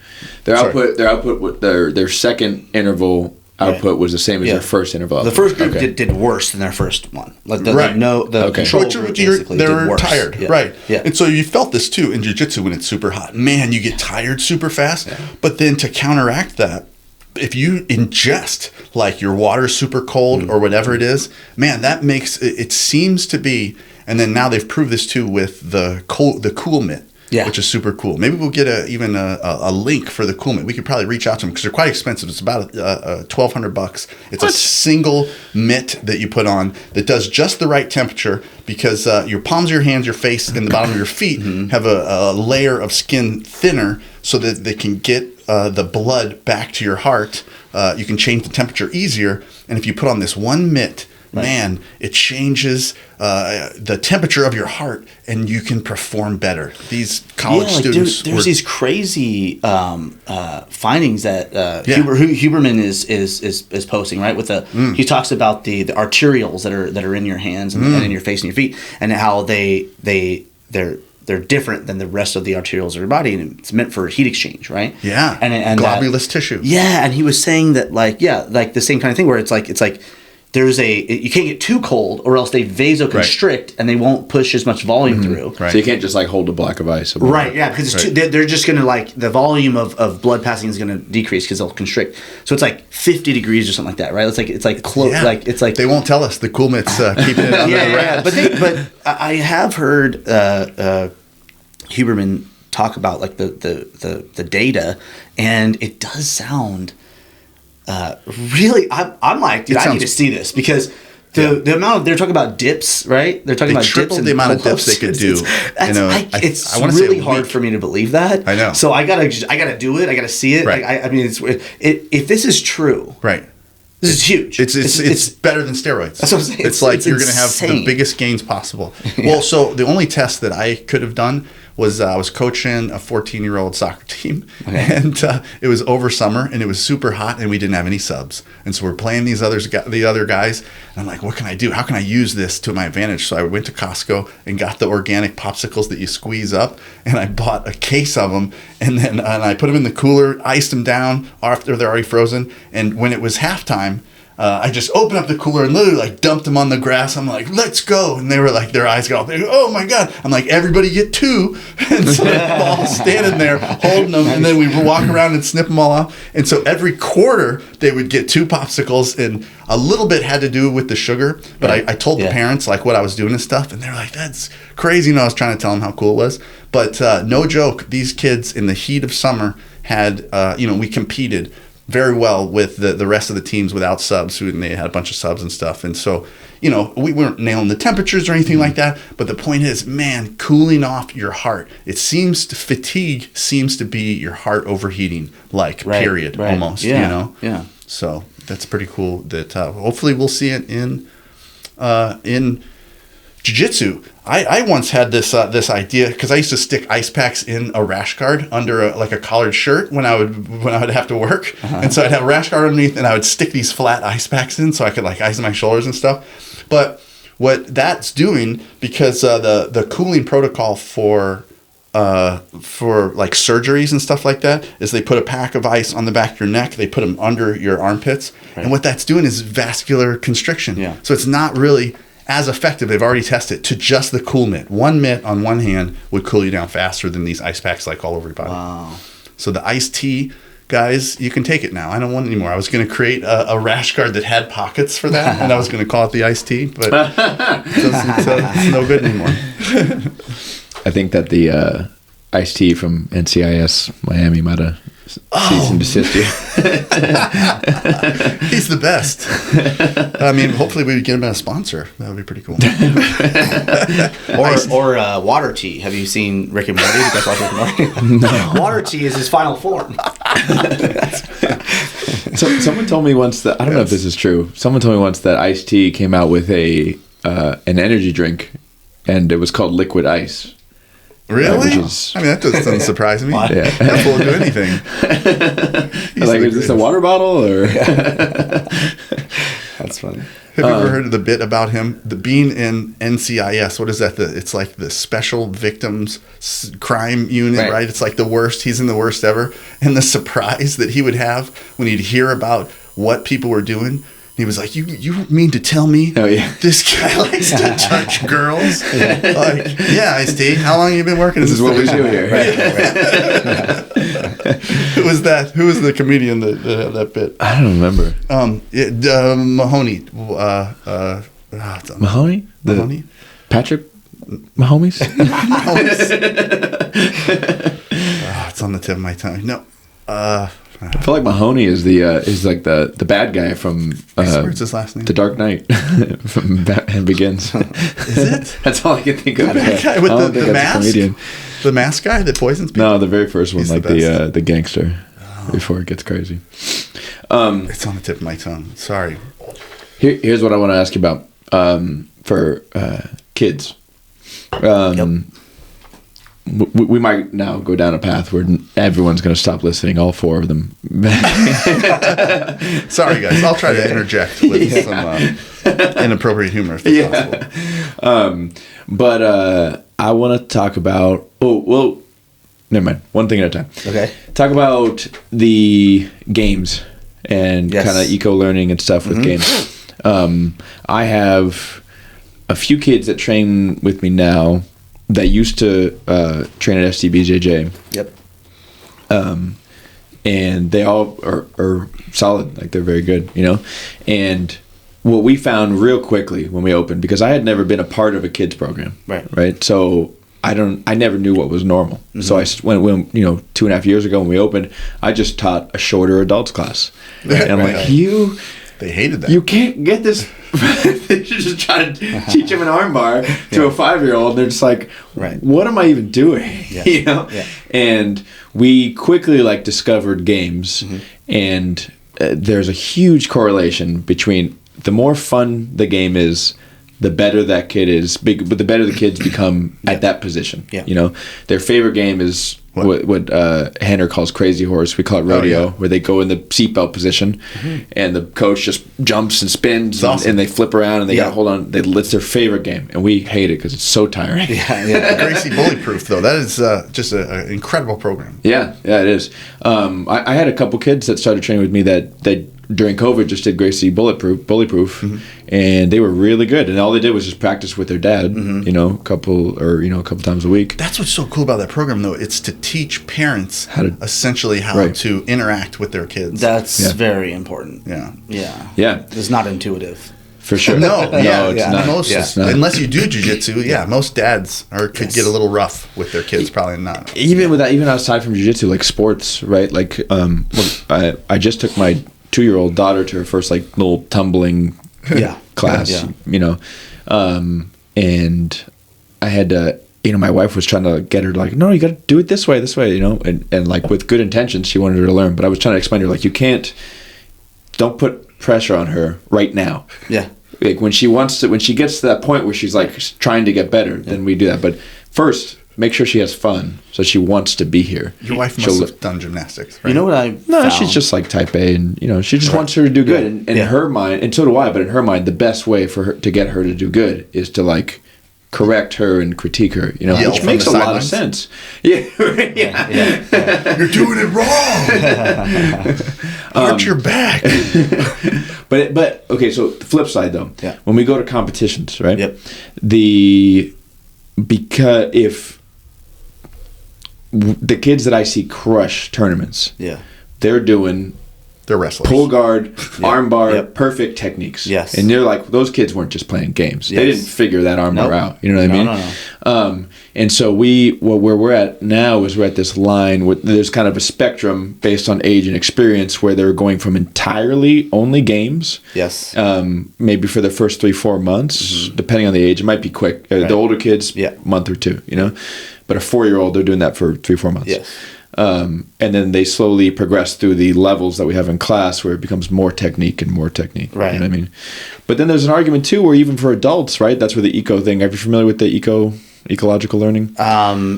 Their output, their second interval output was the same as Yeah. their first interval. The first group Okay. did worse than their first one. Like the Right. control But group basically they did were worse. tired, Yeah. right? Yeah. And so you felt this too in jiu-jitsu when it's super hot. Man, you get tired super fast. But then to counteract that, if you ingest like your water super cold or whatever it is, man, that makes it seems to be. And then now they've proved this too with the cool mitt. Yeah. Which is super cool. Maybe we'll get a link for the cool mitt. We could probably reach out to them because they're quite expensive. It's about $1,200. It's a single mitt that you put on that does just the right temperature because your palms of your hands, your face, and the bottom of your feet have a layer of skin thinner so that they can get the blood back to your heart. You can change the temperature easier. And if you put on this one mitt, man, it changes the temperature of your heart, and you can perform better. These college students, there's these crazy findings that Huberman is posting, right? With he talks about the arterioles that are in your hands and in your face and your feet, and how they're different than the rest of the arterioles of your body, and it's meant for heat exchange, right? Yeah, and globulous tissue. Yeah, and he was saying that like the same kind of thing where it's like there's you can't get too cold or else they vasoconstrict and they won't push as much volume through. Right. So you can't just like hold a block of ice. Right, yeah, because it's they're just going to like the volume of blood passing is going to decrease because they'll constrict. So it's like 50 degrees or something like that, right? It's like close, like it's like they won't tell us the cool mitts keeping it under the wraps. But I have heard Huberman talk about like the data, and it does sound really. I'm like, dude, I need to see this because. The amount they're talking about dips, right? They're talking about dips and the amount of pull-ups. dips they could do. It's really hard for me to believe that. I know. So I gotta do it. I gotta see it. Right. I mean, if this is true, Right. this is huge. It's better than steroids. That's what I'm saying. It's like it's you're going to have the insane. biggest gains possible. Well, so the only test that I could have done was I was coaching a 14-year-old soccer team, and it was over summer, and it was super hot, and we didn't have any subs. And so we're playing the other guys, and I'm like, what can I do? How can I use this to my advantage? So I went to Costco and got the organic popsicles that you squeeze up, and I bought a case of them, and then I put them in the cooler, iced them down after they're already frozen, and when it was halftime, I just opened up the cooler and literally like dumped them on the grass. I'm like, let's go. And they were like, their eyes got all big. Oh my God. I'm like, everybody get two. And so they're all standing there holding them. And then we walk around and snip them all off. And so every quarter they would get 2 popsicles, and a little bit had to do with the sugar. But I told the parents like what I was doing and stuff. And they're like, that's crazy. And I was trying to tell them how cool it was. But no joke, these kids in the heat of summer had, we competed very well with the rest of the teams without subs, and they had a bunch of subs and stuff. And so, we weren't nailing the temperatures or anything like that. But the point is, man, cooling off your heart. Fatigue seems to be your heart overheating, period, almost, Yeah. So that's pretty cool that hopefully we'll see it in jiu-jitsu. I once had this idea because I used to stick ice packs in a rash guard under a collared shirt when I would have to work, and so I'd have a rash guard underneath, and I would stick these flat ice packs in so I could like ice my shoulders and stuff. But what that's doing, because the cooling protocol for like surgeries and stuff like that, is they put a pack of ice on the back of your neck, they put them under your armpits, and what that's doing is vascular constriction. Yeah. So it's not really as effective. They've already tested to just the cool mitt. One mitt on one hand would cool you down faster than these ice packs like all over your body. Wow. So the iced tea, guys, you can take it now. I don't want it anymore. I was going to create a rash guard that had pockets for that, and I was going to call it the iced tea, but it's no good anymore. I think that the iced tea from NCIS Miami might have cease and desist you. He's the best. I mean, hopefully we would get him as a sponsor. That would be pretty cool. or water tea. Have you seen Rick and Morty? You guys watch Rick and Morty? No. Water tea is his final form. So someone told me once that, I don't know if this is true. Someone told me once that iced tea came out with an energy drink, and it was called Liquid Ice. Really? Which is, that doesn't surprise me. Yeah. That will do anything. Like, is this a water bottle or? That's funny. Have you ever heard of the bit about him being in NCIS? What is that? It's like the Special Victims Crime Unit, right? It's like the worst. He's in the worst ever. And the surprise that he would have when he'd hear about what people were doing. He was like, "You mean to tell me this guy likes to touch girls?" Like, yeah, Ice-T, how long have you been working? This is what we do here. Who was that? Who was the comedian that bit? I don't remember. Mahoney. Mahoney? Mahoney? Patrick Mahomes? It's on the tip of my tongue. No. I feel like Mahoney is like the bad guy from what's his last name? The Dark Knight from Batman Begins. Is it? That's all I can think of. That guy with the mask? The mask guy that poisons people? No, the very first one, like the gangster before it gets crazy. It's on the tip of my tongue. Sorry. Here's what I want to ask you about for kids. We might now go down a path where everyone's going to stop listening, all four of them. Sorry, guys. I'll try to interject with some inappropriate humor if that's possible. But I want to talk about... Oh, well, never mind. One thing at a time. Okay. Talk about the games and kind of eco-learning and stuff with games. I have a few kids that train with me now that used to train at STBJJ. Yep. And they all are solid. Like, they're very good, you know? And what we found real quickly when we opened, because I had never been a part of a kids program. Right? So I never knew what was normal. Mm-hmm. So I when 2.5 years ago when we opened, I just taught a shorter adults class. And I'm like, they hated that. You can't get this. They're just trying to teach them an armbar to a 5-year-old. And they're just like, what am I even doing? Yeah. You know? Yeah. And we quickly discovered games, and there's a huge correlation between the more fun the game is, the better that kid is, but the better the kids become at that position. Yeah. You know, their favorite game is what Henner calls Crazy Horse. We call it Rodeo, where they go in the seatbelt position, and the coach just jumps and spins, and they flip around, and they got to hold on. It's their favorite game, and we hate it because it's so tiring. Gracie Bully Proof, though, that is just an incredible program. Yeah, it is. I had a couple kids that started training with me that during COVID just did Gracie Bully Proof, and they were really good. And all they did was just practice with their dad, a couple times a week. That's what's so cool about that program, though. It's to teach parents how to interact with their kids. That's very important. Yeah. It's not intuitive. For sure. No, it's not. Unless you do jiu-jitsu, most dads could get a little rough with their kids, probably not. Even with that, even outside from jiu-jitsu, like sports, right? Like, I just took my 2-year-old daughter to her first little tumbling class, and I had to, my wife was trying to get her no, you got to do it this way, and with good intentions, she wanted her to learn, but I was trying to explain to her, don't put pressure on her right now. Yeah. When she gets to that point where she's trying to get better, then we do that. But first, make sure she has fun, so she wants to be here. Your wife must have done gymnastics, right? You know what I No, found? she's just type A, and she just wants her to do good. And in her mind, and so do I, but in her mind, the best way for her to get her to do good is to correct her and critique her, which makes a lot of sense. Yeah. You're doing it wrong. Arch your back. But okay, so the flip side though, when we go to competitions, right? Yep. Because if the kids that I see crush tournaments, they're wrestlers. Pull guard, arm bar, perfect techniques. Yes. And they're those kids weren't just playing games. They didn't figure that arm bar out. You know what I mean? No. And so where we're at now is we're at this line where there's kind of a spectrum based on age and experience where they're going from entirely only games. Yes. Maybe for the first 3-4 months, depending on the age. It might be quick. The older kids, month or two, But a 4-year-old, they're doing that for 3-4 months. Yes. And then they slowly progress through the levels that we have in class where it becomes more technique and more technique. Right. You know what I mean? But then there's an argument too where even for adults, right? That's where the eco thing. Are you familiar with the ecological learning?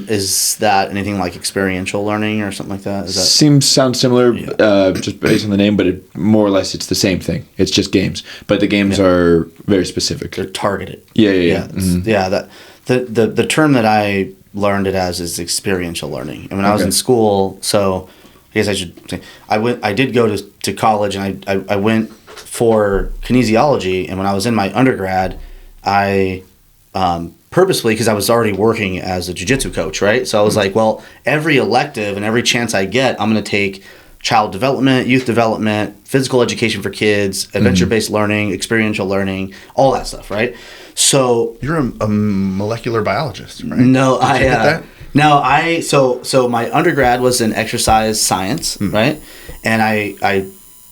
Is that anything like experiential learning or something like that? Sounds similar, just based on the name, but more or less it's the same thing. It's just games, but the games are very specific. They're targeted. Yeah. The term that I learned it as is experiential learning. And when I was in school, so I guess I should say, I did go to college, and I went for kinesiology, and when I was in my undergrad, I purposely, because I was already working as a jiu-jitsu coach, right? So I was like, well, every elective and every chance I get, I'm going to take child development, youth development, physical education for kids, adventure-based learning, experiential learning, all that stuff, right? So You're a molecular biologist, right? no, Did you get that? So my undergrad was in exercise science, right? And I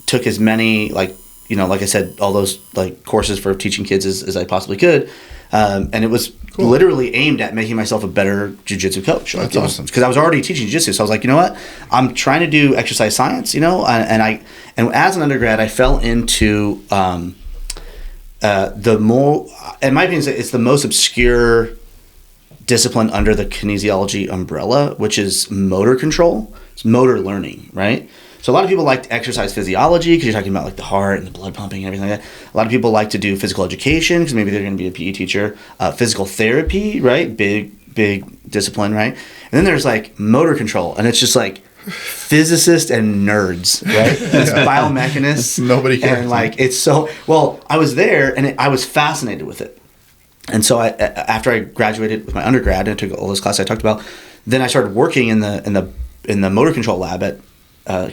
took as many, like I said, all those like courses for teaching kids as I possibly could. And it was literally aimed at making myself a better jiu-jitsu coach. That's awesome. Because I was already teaching jiu-jitsu. So I was like, you know what? I'm trying to do exercise science, and as an undergrad, I fell into in my opinion, it's the most obscure discipline under the kinesiology umbrella, which is motor control. It's motor learning, right? So a lot of people like exercise physiology because you're talking about like the heart and the blood pumping and everything like that. A lot of people like to do physical education because maybe they're going to be a PE teacher. Physical therapy, right? Big discipline, right? And then there's like motor control, and it's just like physicists and nerds, right? It's biomechanists. Nobody cares. And like it's so well. I was there, and I was fascinated with it. And so after I graduated with my undergrad and I took all those classes I talked about, then I started working in the motor control lab at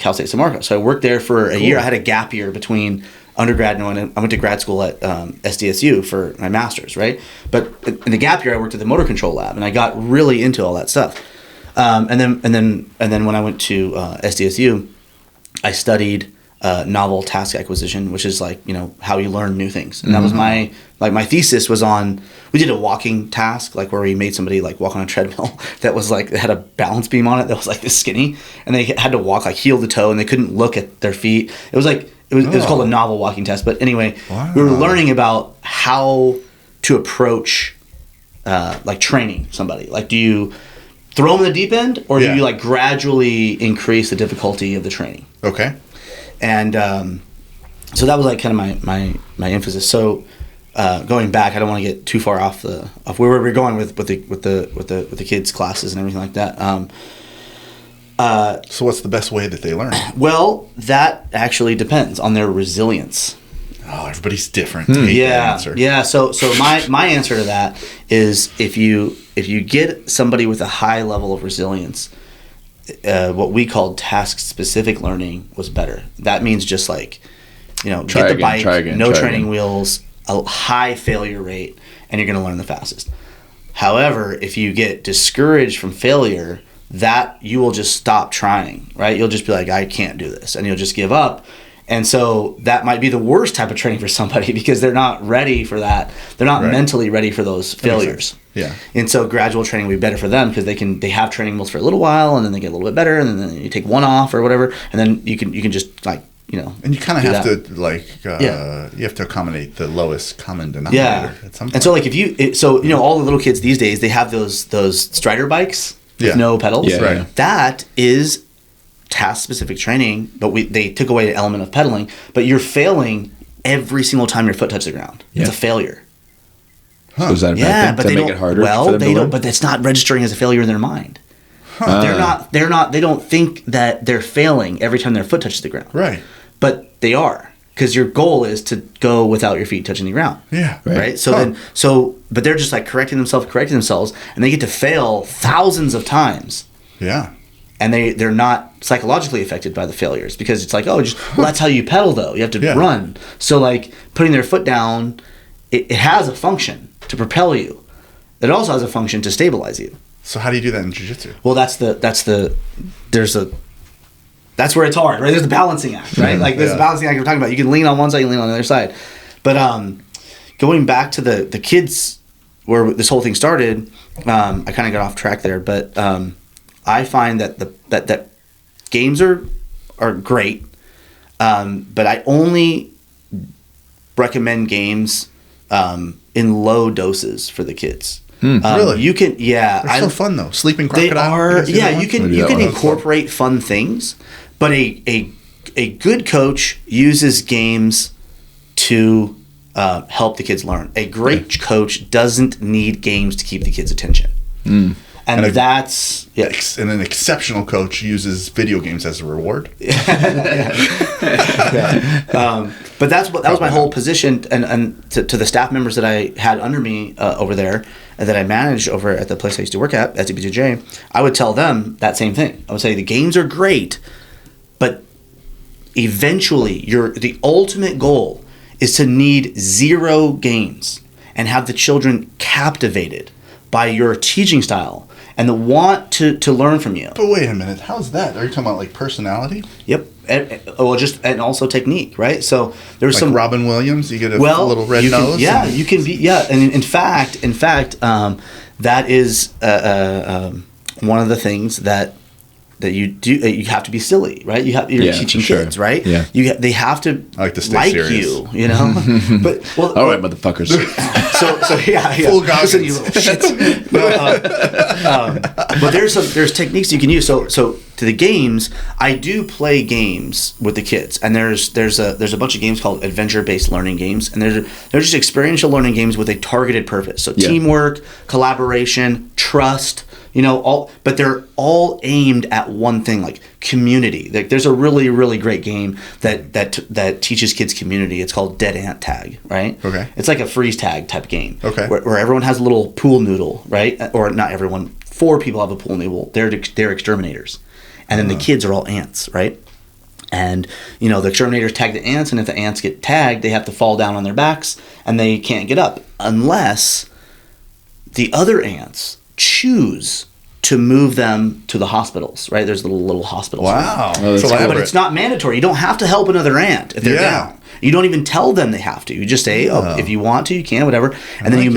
Cal State San Marcos. So I worked there for a year. I had a gap year between undergrad and I went to grad school at SDSU for my master's, right? But in the gap year, I worked at the motor control lab, and I got really into all that stuff. And then when I went to SDSU, I studied novel task acquisition, which is like, how you learn new things. And that was my thesis was on, we did a walking task, like where we made somebody like walk on a treadmill that was like, it had a balance beam on it that was like this skinny, and they had to walk like heel to toe, and they couldn't look at their feet. It was like, it was called a novel walking test. But anyway, we were learning about how to approach like training somebody. Like, do you throw them in the deep end, or do you like gradually increase the difficulty of the training? Okay. And so that was like kind of my emphasis. So going back, I don't want to get too far off where we're going with the kids' classes and everything like that. So what's the best way that they learn? Well, that actually depends on their resilience. Oh, everybody's different. Yeah. So my answer to that is if you get somebody with a high level of resilience, what we called task-specific learning was better. That means just like, get the bike, no training wheels, a high failure rate, and you're going to learn the fastest. However, if you get discouraged from failure, that you will just stop trying, right? You'll just be like, I can't do this, and you'll just give up. And so that might be the worst type of training for somebody because they're not ready for that. They're not mentally ready for those failures. Yeah. And so gradual training would be better for them because they have training wheels for a little while, and then they get a little bit better, and then you take one off or whatever, and then you can just like, And you kind of have to like you have to accommodate the lowest common denominator at some point. And so like all the little kids these days, they have those Strider bikes with no pedals. Yeah. Right. That is task-specific training, but they took away the element of pedaling, but you're failing every single time your foot touches the ground. It's a failure. Huh. So is that a bad thing? But to make it harder for them to learn? But that's not registering as a failure in their mind. They don't think that they're failing every time their foot touches the ground. Right. But they are, because your goal is to go without your feet touching the ground. Yeah. Right. But they're just like correcting themselves, and they get to fail thousands of times. Yeah. And they're not psychologically affected by the failures because it's like, that's how you pedal though. You have to run. So like putting their foot down, it has a function to propel you. It also has a function to stabilize you. So how do you do that in jiu-jitsu? Well, that's where it's hard, right? There's the balancing act, right? Like there's the balancing act we're talking about. You can lean on one side, you can lean on the other side. But going back to the kids where this whole thing started, I kind of got off track there, but I find that that games are great, but I only recommend games in low doses for the kids. Really? You can, They're so fun though. Sleeping crocodile. You can incorporate fun things, but a good coach uses games to help the kids learn. A great coach doesn't need games to keep the kids' attention. And And that's And an exceptional coach uses video games as a reward. But that was my whole position, and to the staff members that I had under me over there, and that I managed over at the place I used to work at CBJJ, I would tell them that same thing. I would say the games are great, but eventually the ultimate goal is to need 0 games and have the children captivated by your teaching style and the want to learn from you. But wait a minute, how's that? Are you talking about like personality? Yep. And also technique, right? So there's Like some Robin Williams, you get a little red nose. Yeah, you can be. Yeah, and in fact, that is one of the things that you do. You have to be silly, right? You're teaching kids, right? Yeah. They have to I like to stay serious. you know. But All right, motherfuckers. So yeah. Full Goggins. Listen, you little shits. But there's techniques you can use. So to the games, I do play games with the kids, and there's a bunch of games called adventure-based learning games, and they're just experiential learning games with a targeted purpose. So teamwork, collaboration, trust. But they're all aimed at one thing, like community. There's a really, really great game that teaches kids community. It's called Dead Ant Tag, right? Okay. It's like a freeze tag type game. Okay. Where everyone has a little pool noodle, right? Or not everyone. 4 people have a pool noodle. They're exterminators, and then the kids are all ants, right? And the exterminators tag the ants, and if the ants get tagged, they have to fall down on their backs, and they can't get up unless the other ants choose to move them to the hospitals, right? There's little hospitals. Wow. Oh, that's It's cool. elaborate. But it's not mandatory. You don't have to help another ant if they're down. You don't even tell them they have to. You just say, if you want to, you can, whatever. And then you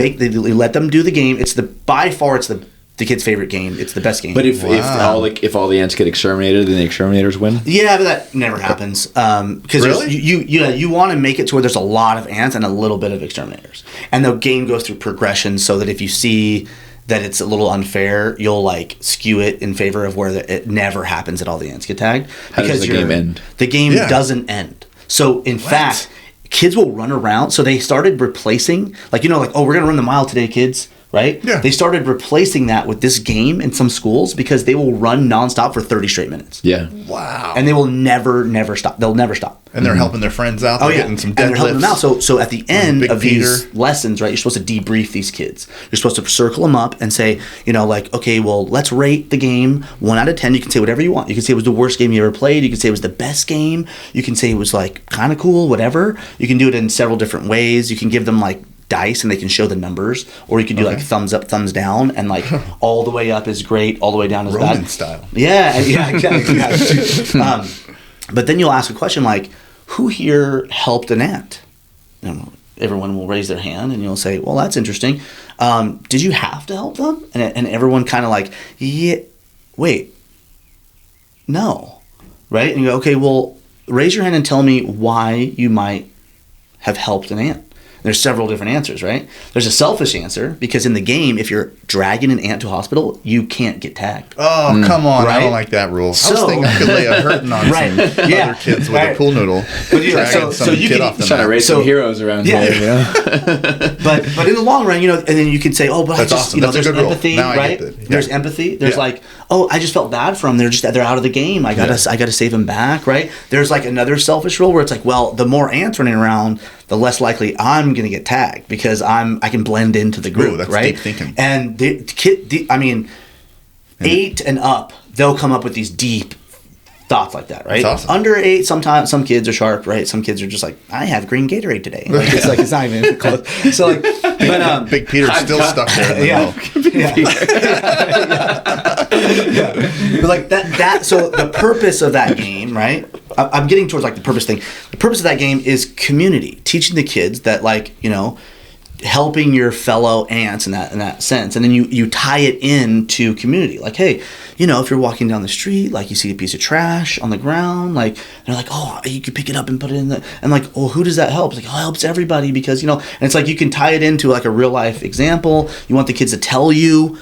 let them do the game. It's by far it's the kid's favorite game. It's the best game. But if all the ants get exterminated, then the exterminators win. Yeah, but that never happens. Because Really? you want to make it to where there's a lot of ants and a little bit of exterminators. And the game goes through progression so that if you see that it's a little unfair, you'll like skew it in favor of where it never happens that all the ants get tagged. How does the game end? The game doesn't end. So in fact, kids will run around. So they started replacing, we're going to run the mile today, kids. Right? Yeah. They started replacing that with this game in some schools because they will run nonstop for 30 straight minutes. Yeah. Wow. And they will never stop. They'll never stop. And they're helping their friends out. They're getting some And they're helping them out. deadlifts. So at the end Big of these Peter. lessons, right, you're supposed to debrief these kids. You're supposed to circle them up and say, okay, well, let's rate the game 1 out of 10. You can say whatever you want. You can say it was the worst game you ever played. You can say it was the best game. You can say it was kind of cool, whatever. You can do it in several different ways. You can give them dice and they can show the numbers, or you can do thumbs up, thumbs down, and all the way up is great, all the way down is Roman bad. style. Yeah, exactly. But then you'll ask a question who here helped an ant? Everyone will raise their hand, and you'll say, well, that's interesting. Did you have to help them? And everyone kind of yeah, wait, no, right? And you go, okay, well, raise your hand and tell me why you might have helped an ant. There's several different answers, right? There's a selfish answer because in the game, if you're dragging an ant to a hospital, you can't get tagged. Oh, come on. Right? I don't like that rule. I was So- thinking I could lay a hurting on Right. some Yeah. other kids with Right. a pool noodle. But yeah, dragging so some you kid can- off the Trying to mat. raise some heroes around Yeah. here. But in the long run, and then you can say, oh, but That's I just, awesome. That's a there's good rule. empathy, Now I right? get it. Yeah. There's empathy. There's Yeah. I just felt bad for them. They're out of the game. I gotta save them back, right? There's another selfish rule where it's well, the more ants running around, the less likely I'm gonna get tagged because I can blend into the group, Ooh, that's right? deep thinking. And 8 and up, they'll come up with these deep thoughts like that, right? That's awesome. Under 8, sometimes some kids are sharp, right? Some kids are just I have green Gatorade today. It's not even close. So but Big Peter's still stuck there in the middle. But that. So the purpose of that game, right? I'm getting towards the purpose thing. The purpose of that game is community, teaching the kids that helping your fellow ants in that sense, and then you tie it into community. Hey, if you're walking down the street, you see a piece of trash on the ground, they're oh, you could pick it up and put it in and oh, who does that help? It's it helps everybody because and it's you can tie it into a real life example. You want the kids to tell you.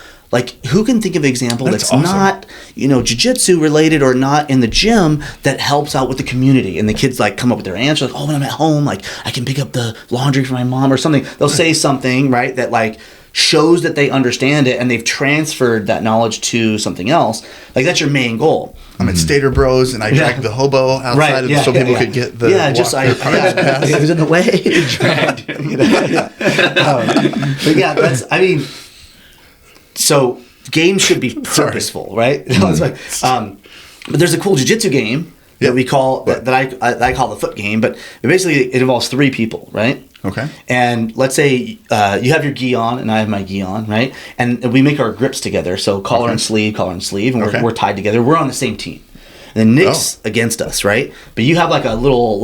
Who can think of an example that's awesome. not, jiu-jitsu related or not in the gym that helps out with the community? And the kids come up with their answer, oh, when I'm at home, I can pick up the laundry for my mom or something. They'll say something, right, that shows that they understand it and they've transferred that knowledge to something else, like that's your main goal. I'm at Stater Bros and I dragged the hobo outside so people could get the it was in the way. But yeah, that's so games should be purposeful, right? But there's a cool jiu-jitsu game that we call that I call the foot game, but it involves 3 people, right? Okay. And let's say you have your gi on and I have my gi on, right? And we make our grips together. So collar and sleeve, and we're tied together. We're on the same team. And then Nick's against us, right? But you have like a little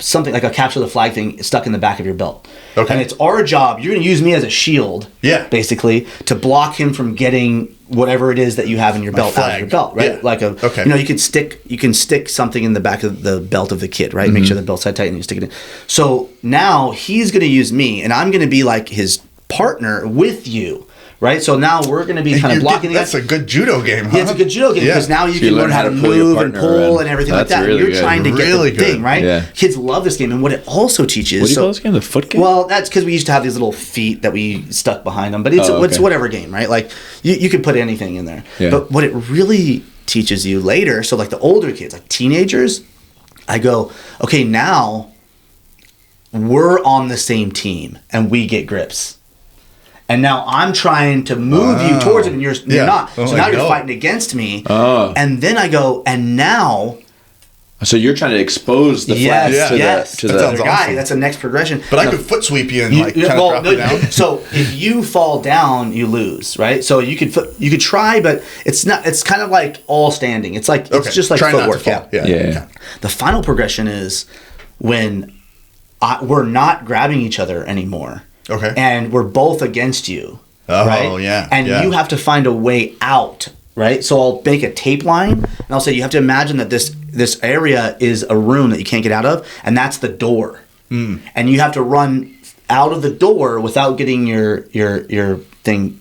something like a capture the flag thing stuck in the back of your belt. Okay. And it's our job. You're going to use me as a shield, basically, to block him from getting whatever it is that you have in your belt out of your belt, right? Yeah. Like you can stick something in the back of the belt of the kid, right? Make sure the belt's tight and you stick it in. So now he's going to use me, and I'm going to be like his partner with you. Right, so now we're going to be kind of blocking. That's a good judo game, huh? Yeah, it's a good judo game because now you can learn how to move and pull and everything like that. Really You're trying to get the thing, right? Yeah. Kids love this game, and what it also teaches. What do you call this game? The foot game? Well, that's because we used to have these little feet that we stuck behind them, but it's whatever game, right? Like you could put anything in there. Yeah. But what it really teaches you later, so like the older kids, like teenagers, I go, okay, now we're on the same team and we get grips. And now I'm trying to move you towards it, and you're not. So now you're fighting against me. And then I go, and now. So you're trying to expose the flag to the other guy. Awesome. That's the next progression. But I could foot sweep you and kind of drop you down. So if you fall down, you lose, right? So you could try, but it's not. It's kind of like all standing. It's like it's just like try footwork. Not to fall. Yeah. The final progression is when we're not grabbing each other anymore. Okay. And we're both against you. Oh, right? Yeah. And you have to find a way out, right? So I'll make a tape line, and I'll say you have to imagine that this area is a room that you can't get out of, and that's the door. And you have to run out of the door without getting your thing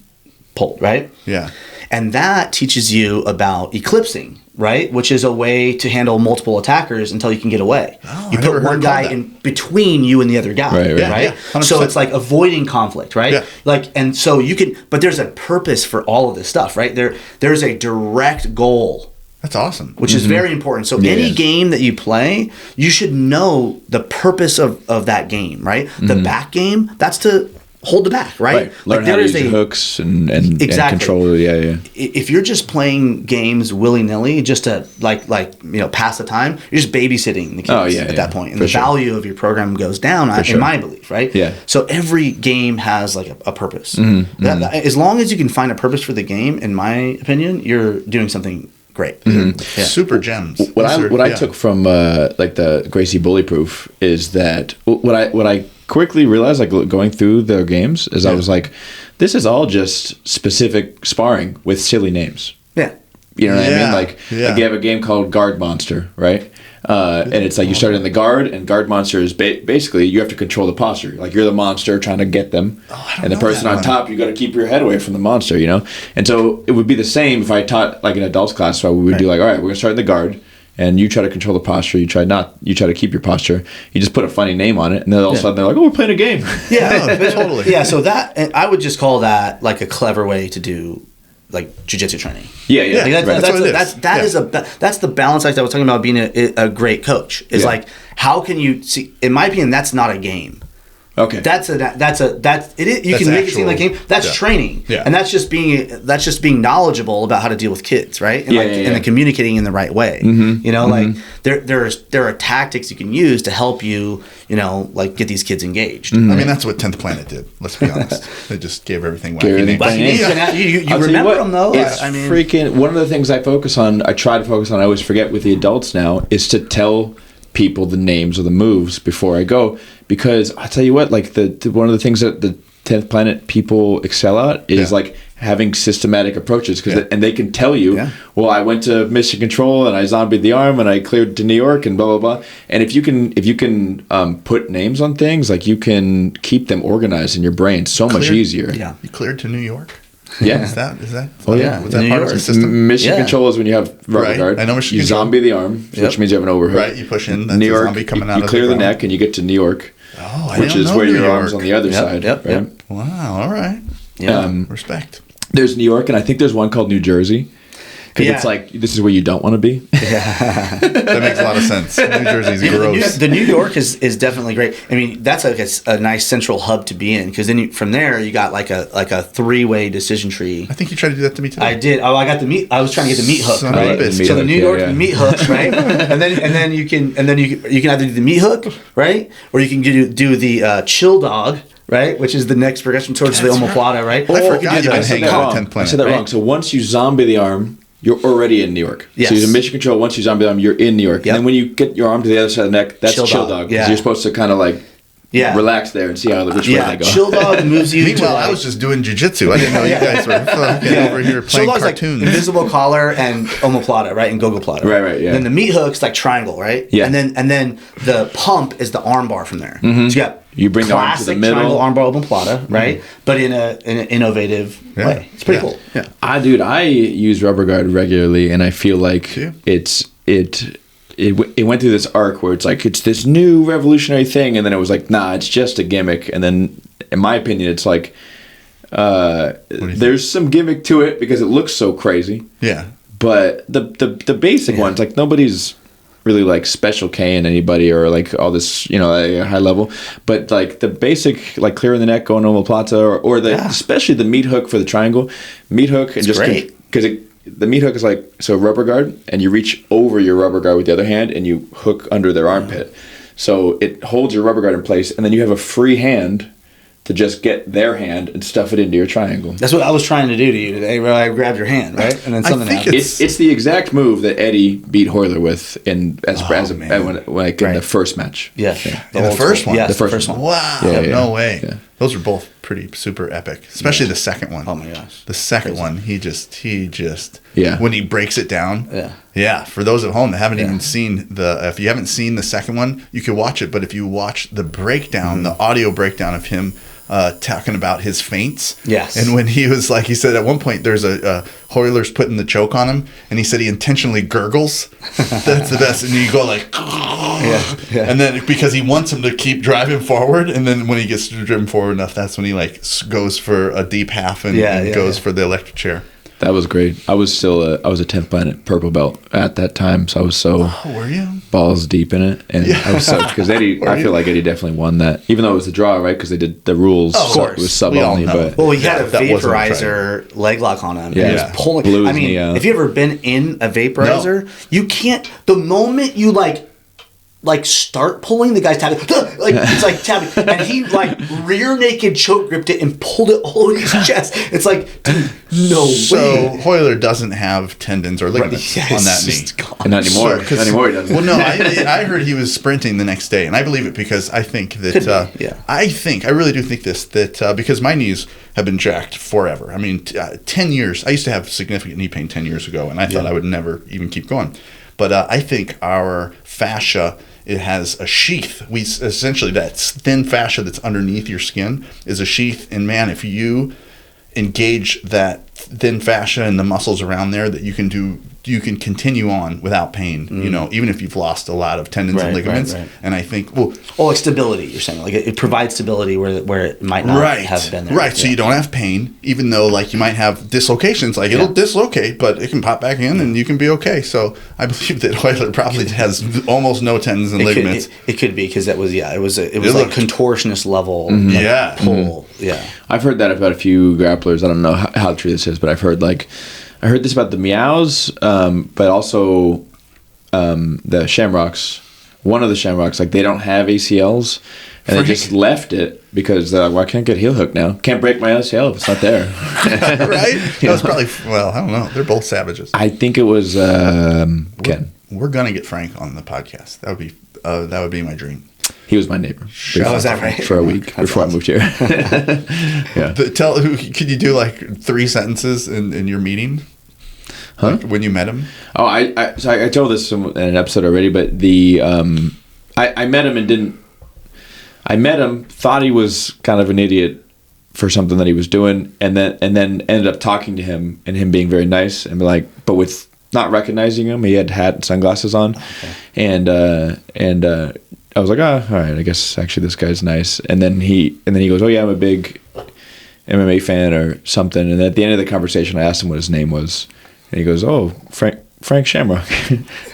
pulled, right? Yeah. And that teaches you about eclipsing, right? Which is a way to handle multiple attackers until you can get away. Oh, you put one guy in between you and the other guy, right? Yeah, so it's like avoiding conflict, right? Yeah. Like, and so you can, but there's a purpose for all of this stuff, right? There's a direct goal. That's awesome. Which is very important. So any game that you play, you should know the purpose of that game, right? The back game, that's to hold the back, right? Learn how to use hooks and control. Yeah. If you're just playing games willy nilly, just to pass the time, you're just babysitting the kids at that point, and the value of your program goes down. In my belief, right? Yeah. So every game has like a purpose. As long as you can find a purpose for the game, in my opinion, you're doing something great. Super gems. What I took from like the Gracie Bully Proof is that what I quickly realized, like going through their games, is I was like, this is all just specific sparring with silly names. Yeah. You know what I mean? Like you have a game called Guard Monster, right? And it's like you start in the guard, and Guard Monster is basically you have to control the posture. Like you're the monster trying to get them, and the person on top, you got to keep your head away from the monster, you know? And so it would be the same if I taught like an adults class, so we would do like, all right, we're going to start in the guard, and you try to control the posture, you try to keep your posture. You just put a funny name on it, and then all of a sudden they're like, oh, we're playing a game. Yeah, totally. Yeah, so that, I would just call that like a clever way to do like jiu-jitsu training. Yeah. Like that's the balance act I was talking about being a great coach. Is like, how can you see? In my opinion, that's not a game. Okay. You can make it seem like a game. That's training. Yeah. And that's just being knowledgeable about how to deal with kids, right? And and then communicating in the right way. You know, like there are tactics you can use to help you, like get these kids engaged. I mean, that's what 10th Planet did. Let's be honest. They just gave everything wacky names. You remember them though. It's freaking one of the things I try to focus on. I always forget with the adults now is to tell people the names of the moves before I go, because I tell you what, like one of the things that the 10th Planet people excel at is like having systematic approaches, and they can tell you, well, I went to Mission Control and I zombied the arm and I cleared to New York and blah blah blah. And if you can put names on things, like you can keep them organized in your brain much easier. Yeah, you cleared to New York. Yeah. Is that? Oh yeah. Was that part of the system? Mission Control is when you have rubber guard. I know Mission You Control. zombie the arm, which means you have an overhook. Right. You push in. That's New York. Zombie coming out you clear the neck and you get to New York. Oh, I which didn't is know where New your York. arm's on the other side. Right? Wow. All right. Yeah. Respect. There's New York, and I think there's one called New Jersey. Because it's like, this is where you don't want to be. That makes a lot of sense. New Jersey's gross. The New York is definitely great. I mean, that's like a nice central hub to be in, because then from there you got like a 3-way decision tree. I think you tried to do that to me today. I did. Oh, I got the meat. I was trying to get the meat hook. Son Right? of a bitch. So the New York yeah. meat hooks, right? and then you can either do the meat hook, right, or you can do the chill dog. Right, which is the next progression towards the omoplata, right? I forgot you've been hanging out wrong. at 10th I Planet. said that wrong. So once you zombie the arm, you're already in New York. Yes. So you're in mission control. Once you zombie the arm, you're in New York. Yep. And then when you get your arm to the other side of the neck, that's Chill chill dog. dog. Yeah. You're supposed to kind of like relax there and see how which way they go. Chill dog moves you. Meanwhile, to I was just doing jiu-jitsu. I didn't know you guys were fucking over here Chill playing dog's cartoons. like invisible collar and omoplata, right, and gogoplata. Right, yeah. Then the meat hook's like triangle, right? Yeah. And then the pump is the arm bar from there. So you got You bring the arm to the classic middle. triangle arm bar omoplata, right? But in an innovative way. It's pretty cool. Yeah. I use rubber guard regularly, and I feel like Yeah. it went through this arc where it's like it's this new revolutionary thing, and then it was like, nah, it's just a gimmick. And then, in my opinion, it's like there's some gimmick to it because it looks so crazy. Yeah. But the basic ones, like nobody's really like special K-ing anybody or like all this, like, high level. But like the basic, like clearing the neck, going omoplata, or especially the meat hook for the triangle, meat hook, and just great. because the meat hook is like rubber guard, and you reach over your rubber guard with the other hand, and you hook under their armpit, so it holds your rubber guard in place, and then you have a free hand to just get their hand and stuff it into your triangle. That's what I was trying to do to you today, where I grabbed your hand, right? And then something think happened. It's the exact move that Eddie beat Hoyler with in man. the first match. Yeah. In the first one? Yes, The the first first one. Wow. Yeah, yeah. No way. Yeah. Those are both pretty super epic, especially the second one. Oh my gosh. The second one, he just Yeah. when he breaks it down. Yeah. Yeah, for those at home that haven't even seen if you haven't seen the second one, you can watch it, but if you watch the breakdown, the audio breakdown of him talking about his feints. Yes. And when he was like, he said at one point there's a Hoyler's putting the choke on him, and he said he intentionally gurgles. That's the best. And you go like, Yeah. and then because he wants him to keep driving forward, and then when he gets driven forward enough, that's when he like goes for a deep half and goes for the electric chair. That was great. I was a 10th Planet purple belt at that time, so I was so Were you? balls deep in it, and I was so because Eddie. Were I you? feel like Eddie definitely won that, even though it was a draw, right? Because they did the rules. Oh, of so course. it was sub We all only, know. but Well, he had a that wasn't vaporizer leg lock on him. Yeah. And he was pulling. Blew his I mean, knee out. if you ever been in a vaporizer, you can't. The moment you like start pulling, the guy's tapping. Like it's like tapping, and he like rear naked choke gripped it and pulled it all over his chest. It's like, dude, no So way. Hoyler doesn't have tendons or ligaments Yes, on that it's knee. gone. and not anymore. So, 'cause- Not anymore. He doesn't. Well, no, I heard he was sprinting the next day, and I believe it because I think that Could be, yeah. I really do think that because my knees have been jacked forever. I mean, 10 years. I used to have significant knee pain 10 years ago, and I thought I would never even keep going. But I think our fascia, it has a sheath. We essentially, that thin fascia that's underneath your skin is a sheath, and man, if you engage that thin fascia and the muscles around there, that you can continue on without pain, even if you've lost a lot of tendons and Right, ligaments. right. And I think, Like stability. You're saying like it provides stability where it might not have been there. right. So you don't have pain, even though like you might have dislocations, like it'll dislocate, but it can pop back in and you can be okay. So I believe that Hoyler probably has almost no tendons and ligaments. It could be because it was like looked- contortionist level. Yeah. Pull. Yeah. I've heard that about a few grapplers. I don't know how true this is, but I've heard this about the meows, but also the shamrocks. One of the shamrocks, like they don't have ACLs, and they just left it because they're like, "Well, I can't get heel hook now. Can't break my ACL if it's not there." Right? That was probably, well, I don't know. They're both savages. I think it was Ken. We're gonna get Frank on the podcast. That would be my dream. He was my neighbor. Oh, is that right? For a week before I moved here. Yeah. Could you do like 3 sentences in your meeting? Huh? Like when you met him? Oh, I told this in an episode already, but I met him and didn't. I met him, thought he was kind of an idiot for something that he was doing, and then ended up talking to him and him being very nice and but with not recognizing him, he had hat and sunglasses on, and I was like, oh, all right, I guess actually this guy's nice, and then he goes, oh yeah, I'm a big MMA fan or something. And at the end of the conversation, I asked him what his name was, and he goes, "Oh, Frank Shamrock."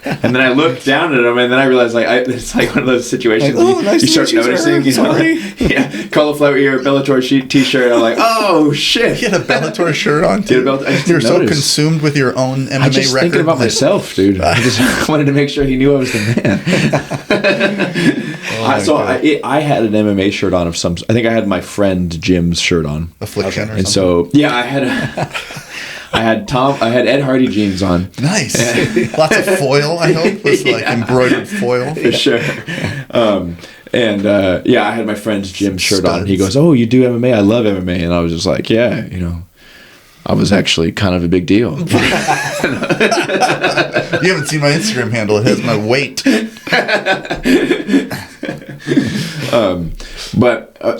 And then I looked down at him, and then I realized it's like one of those situations nice you start noticing. Yeah, cauliflower ear, Bellator t-shirt. I'm like, oh shit. You had a Bellator shirt on too. You're so consumed with your own MMA I'm just record. thinking about myself, dude. I just wanted to make sure he knew I was the man. I had an MMA shirt on of some. I think I had my friend Jim's shirt on. Affliction or and something. so I had I had Ed Hardy jeans on. Nice. Lots of foil, I hope. Was like embroidered foil. For sure. I had my friend's Jim shirt on. He goes, "Oh, you do MMA? I love MMA." And I was just like, "Yeah, I was actually kind of a big deal." You haven't seen my Instagram handle. It has my weight.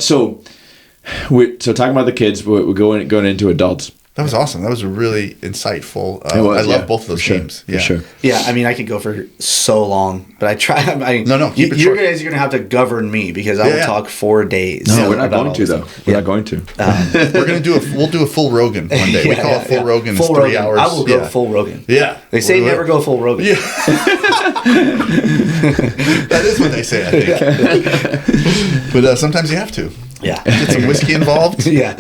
So talking about the kids, we're going into adults. That was awesome. That was really insightful. It was, I love both of those games. For sure. Yeah, I mean, I could go for so long, but I try. No, keep it you short. guys are gonna have to govern me because I will talk 4 days. No, we're not about going to though. We're not going to. We're gonna we'll do a full Rogan one day. We call it full Rogan. It's 3 Rogan. hours. I will go full Rogan. Yeah. They say never go full Rogan. Yeah. That is what they say, I think. But sometimes you have to. Yeah. Get some whiskey involved. Yeah.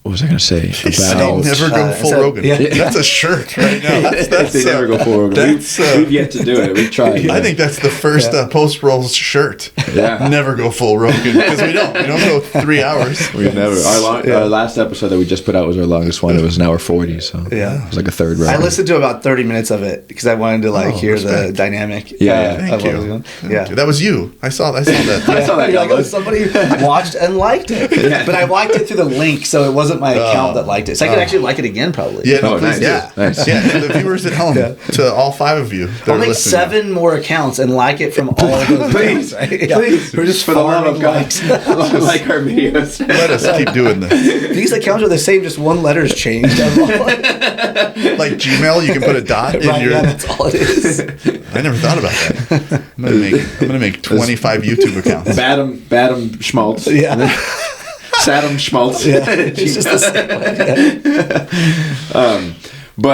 What was I going to say? About never go full Rogan. Yeah. That's a shirt right now. They never go full Rogan. We've yet to do it. We've tried. I think that's the first post roll shirt. Yeah. Never go full Rogan because we don't go 3 hours. We never. Our last episode that we just put out was our longest one. It was an hour 40. So it was like a third round. I listened to about 30 minutes of it because I wanted to hear the dynamic. Thank you. That was you. I saw that. I saw that. Somebody watched and liked it, but I liked it through the link, so it wasn't my account that liked it. So I could actually like it again, probably. Yeah, no, nice. Nice. Yeah, to the viewers at home, to all 5 of you. I'll make 7 more accounts and like it from all of those Please. accounts. Right? Yeah. Please. We're just For the love of God. likes. Like our videos. Let us keep doing this. These accounts are the same, just one letter's changed. Like Gmail, you can put a dot in your. Yeah, that's all it is. I never thought about that. I'm gonna make 25 YouTube accounts. Badam Schmaltz. Yeah. Sadam Schmaltz. Yeah. It's just the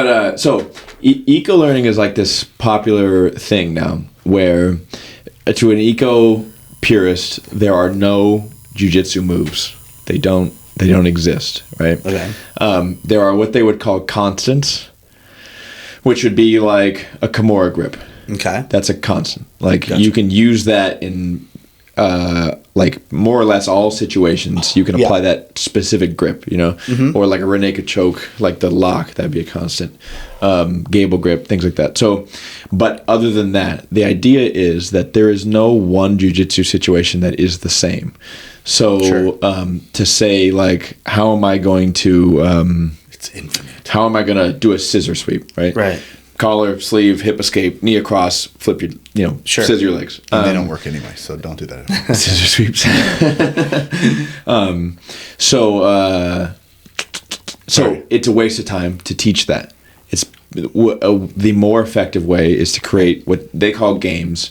same. So eco learning is like this popular thing now, where to an eco purist, there are no jiu-jitsu moves. They don't exist, right? Okay. There are what they would call constants, which would be like a Kimura grip. Okay. That's a constant. Like Gotcha. you can use that in like more or less all situations. You can apply that specific grip, or like a Reneka choke, like the lock, that'd be a constant. Gable grip, things like that. So, but other than that, the idea is that there is no one jiu-jitsu situation that is the same. So to say like, how am I going to It's infinite. How am I going to do a scissor sweep, right? Right. Collar, sleeve, hip escape, knee across, flip your, scissor your legs. And they don't work anyway, so don't do that. Scissor sweeps. So it's a waste of time to teach that. It's the more effective way is to create what they call games,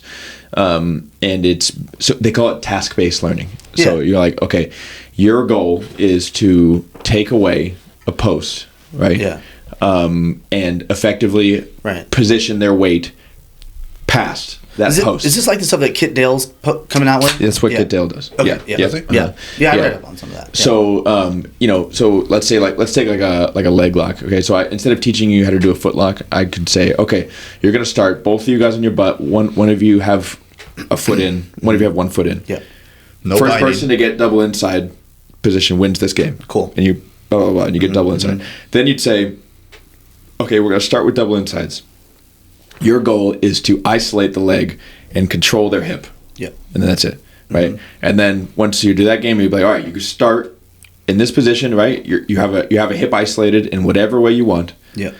and they call it task-based learning. Yeah. So you're like, okay, your goal is to take away a post, right? Yeah. And effectively position their weight past that post. Is this like the stuff that Kit Dale's coming out with? That's what Kit Dale does. Okay. Yeah. I read up on some of that. Yeah. So, let's say let's take like a leg lock. Okay, so instead of teaching you how to do a foot lock, I could say, okay, you're gonna start both of you guys on your butt. One of you have a foot in. One of you have 1 foot in. Yeah. No First biting. person to get double inside position wins this game. Cool. And you blah blah blah, and you get double inside. Then you'd say, okay, we're gonna start with double insides. Your goal is to isolate the leg and control their hip. Yep. And then that's it, right? And then once you do that game, you'd be like, all right, you can start in this position, right? You have a hip isolated in whatever way you want. Yep.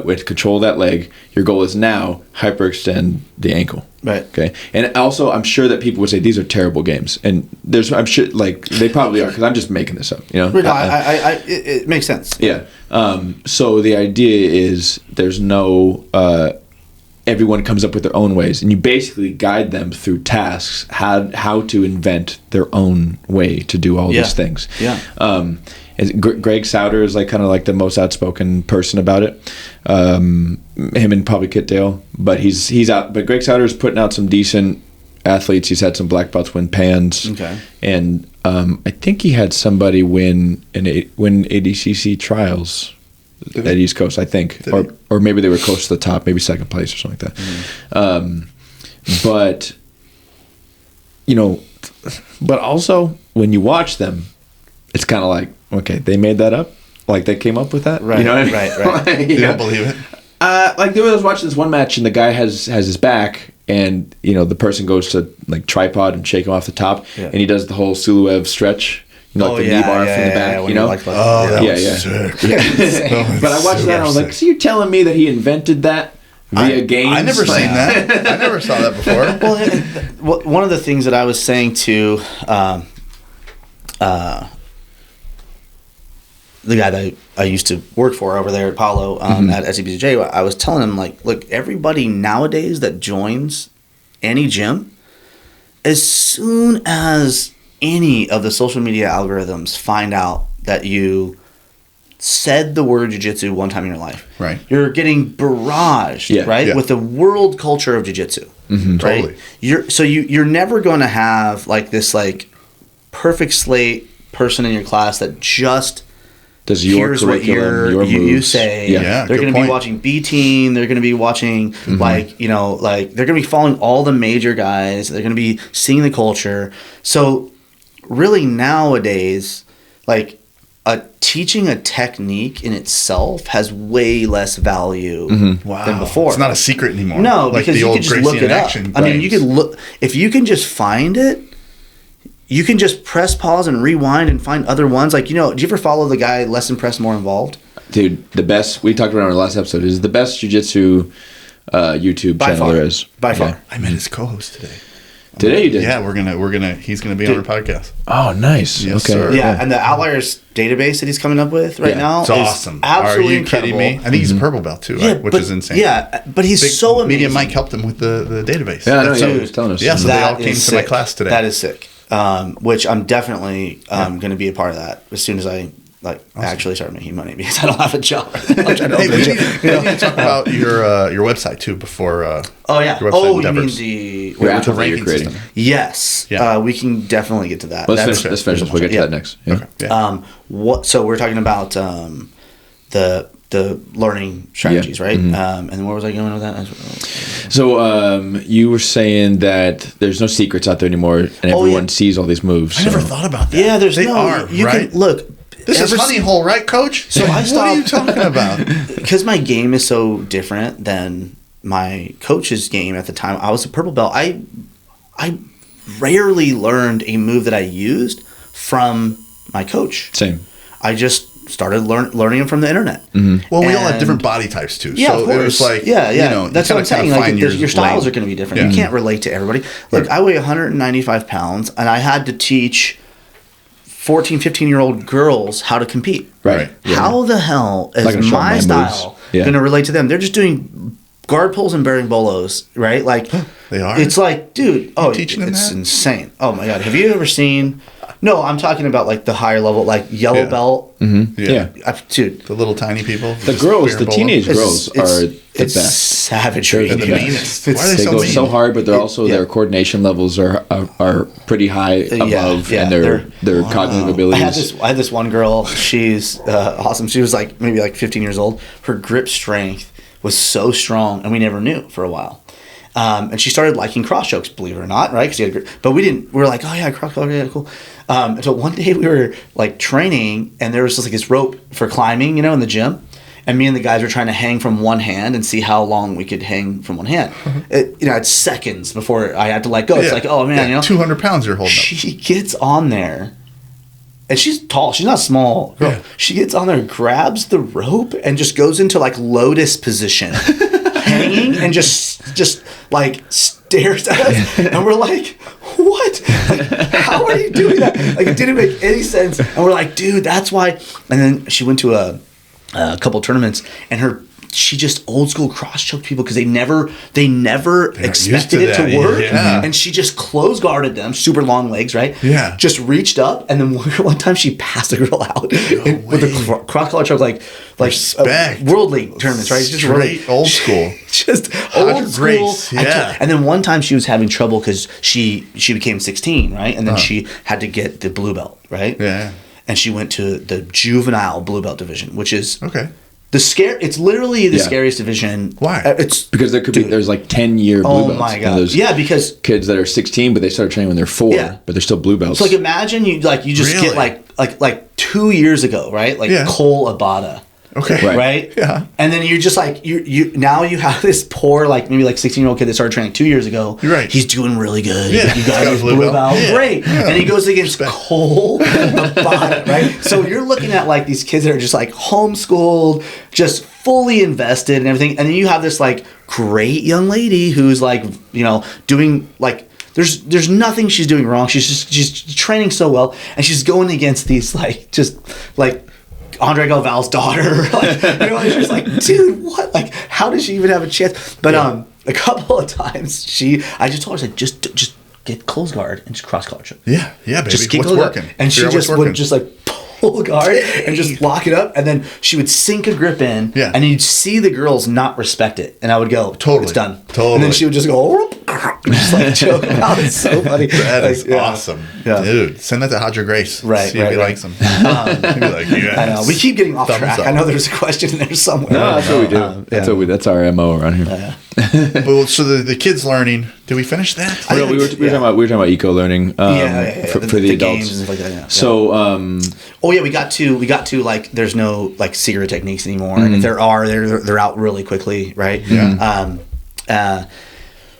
With control that leg. Your goal is now hyperextend the ankle. Right. Okay. And also, I'm sure that people would say these are terrible games, and I'm sure like they probably are because I'm just making this up. It makes sense. Yeah. So the idea is there's no everyone comes up with their own ways, and you basically guide them through tasks how to invent their own way to do all these things. Yeah. Greg Souter is like kind of like the most outspoken person about it. Him and probably Kit Dale, but he's out. But Greg Souter is putting out some decent athletes. He's had some black belts win pans. Okay. And I think he had somebody win ADCC trials at East Coast, I think, or maybe they were close to the top, maybe second place or something like that. But but also when you watch them, it's kind of like, okay, they made that up, like they came up with that, right? You know what I mean? Right. Like, You don't believe it? Like I was watching this one match, and the guy has his back, and the person goes to like tripod and shake him off the top, and he does the whole Suluev stretch, the knee bar from the back, That was sick. But I watched that, and I was like, so you're telling me that he invented that via games? I never seen that. I never saw that before. Well, one of the things that I was saying to the guy that I used to work for over there at Apollo at SCBJ, I was telling him, like, look, everybody nowadays that joins any gym, as soon as any of the social media algorithms find out that you said the word jiu-jitsu one time in your life, right, you're getting barraged, right, with the world culture of jiu-jitsu, right? Totally. You're never going to have like this like perfect slate person in your class that just does your here's what you say. Yeah, they're going to be watching B Team. They're going to be watching like they're going to be following all the major guys. They're going to be seeing the culture. So really nowadays, like teaching a technique in itself has way less value than before. It's not a secret anymore. No, like because you can just look it up. I mean, you can look if you can just find it. You can just press pause and rewind and find other ones. Like, do you ever follow the guy Less Impressed, More Involved? Dude, the best, we talked about it in our last episode, is the best jiu-jitsu YouTube channel there is. By far. I met his co-host today. Today you did? Yeah, he's gonna be on our podcast. Oh, nice. Yes, okay. sir. Yeah, and the Outliers database that he's coming up with right now it's awesome. is absolutely Are you incredible. kidding me? I think he's a purple belt too, which is insane. Yeah, but he's so amazing. Media Mike helped him with the database. Yeah, I know, he was telling us. Yeah, so they all came to sick. my class today. That is sick. Which I'm definitely going to be a part of that as soon as I actually start making money, because I don't have a job. I'm trying to Hey, open we a need gym. to talk about your website too before. Oh yeah. Your website Oh, you mean endeavors. the Your app the that you're ranking creating. system. Yes. Yeah. We can definitely get to that. Let's finish this. We'll get to that next. Yeah. Okay. Yeah. So we're talking about the learning strategies, right? And where was I going with that? So you were saying that there's no secrets out there anymore, and everyone sees all these moves. I never thought about that. Yeah, they are you right. can look. This is honey hole, right, Coach? So I What are you stopped- talking about? Because my game is so different than my coach's game at the time. I was a purple belt. I rarely learned a move that I used from my coach. Same. I just started learning them from the internet. Well, we all have And- different body types too. Yeah, so of course. it was like, that's what I'm saying. Like, your styles are going to be different. Yeah. You can't relate to everybody. Look, I weigh 195 pounds, and I had to teach 14, 15-year-old girls how to compete. Right. Yeah. How the hell is Not gonna show my my style moves. Yeah. going to relate to them? They're just doing guard pulls and bearing bolos, right? Like, They are? It's like, dude, teaching them it's that? insane. Oh my god, have you ever seen? No, I'm talking about like the higher level, like yellow Yeah. belt. Yeah. Dude, The little tiny people. The girls, the teenage girls are the it's best. savagery. They're the dude. meanest. Why are they They so go mean? so hard, but they're also their coordination levels are pretty high above, and their cognitive abilities. I had this one girl. She's awesome. She was like maybe like 15 years old. Her grip strength was so strong, and we never knew for a while. And she started liking cross chokes, believe it or not, right? But we didn't. We were like, oh yeah, cross choke, yeah, cool. Until one day we were like training, and there was just like this rope for climbing, in the gym. And me and the guys were trying to hang from one hand and see how long we could hang from one hand. It's seconds before I had to let go. It's like, oh man, 200 pounds you're holding up. She gets on there, and she's tall. She's not a small girl. Yeah. She gets on there, grabs the rope, and just goes into like lotus position, hanging, and just like stares at us. And we're like, what? Like, how are you doing that? Like, it didn't make any sense. And we're like, dude, that's why. And then she went to a couple tournaments, and her she just old school cross choked people because they never expected it to that. work. Yeah. And she just close guarded them, super long legs, right? Yeah. Just reached up, and then one time she passed a girl out with a cross collar choke, like Respect. World League tournaments, right? Just Straight old school. Just Hodge old school. Grace, yeah. And then one time she was having trouble because she became 16, right? And then she had to get the blue belt, right? Yeah. And she went to the juvenile blue belt division, which is Okay. it's literally the Yeah. scariest division. Why? It's Because there's like 10-year blue oh belts. my And god. those Yeah, because kids that are 16, but they started training when they're 4, Yeah. but they're still blue belts. so like imagine you just Really? get like 2 years ago, right? Like Yeah. Cole Abada. Okay. Right. Yeah. And then you're just like you now you have this poor maybe 16-year-old kid that started training 2 years ago. You're right. He's doing really good. Yeah. You got Got his blue blue belt. belt. Yeah. Great. Yeah. And he goes against Respect. Cole Abada, right? So you're looking at like these kids that are just like homeschooled, just fully invested and everything. And then you have this like great young lady who's like, doing like there's nothing she's doing wrong. She's training so well, and she's going against these like Andre Galval's daughter. It's just like, dude, what? Like, how does she even have a chance? But a couple of times I just told her, just get close guard and just cross collar choke. Yeah. Yeah, baby. Just get What's close guard. working? And she Figure out what's just would working. just like pull guard and just lock it up, and then she would sink a grip in, Yeah. and you'd see the girls not respect it, and I would go, Totally. it's done. Totally. And then she would just go, just like choke them out. It's so funny. That is Like, yeah. awesome. Yeah. Dude, send that to Hodger Grace. Right, See if he right. likes him. He'd be like, yes. I know. We keep getting off Thumbs track. up. I know there's a question in there somewhere. no, that's what we do. That's our MO around here. Well, so the kids learning, did we finish that? No, we were talking about eco learning for the adults. games and stuff like that. Yeah. So Oh yeah, we got to like there's no like secret techniques anymore, and if there are, they're out really quickly, right? Yeah.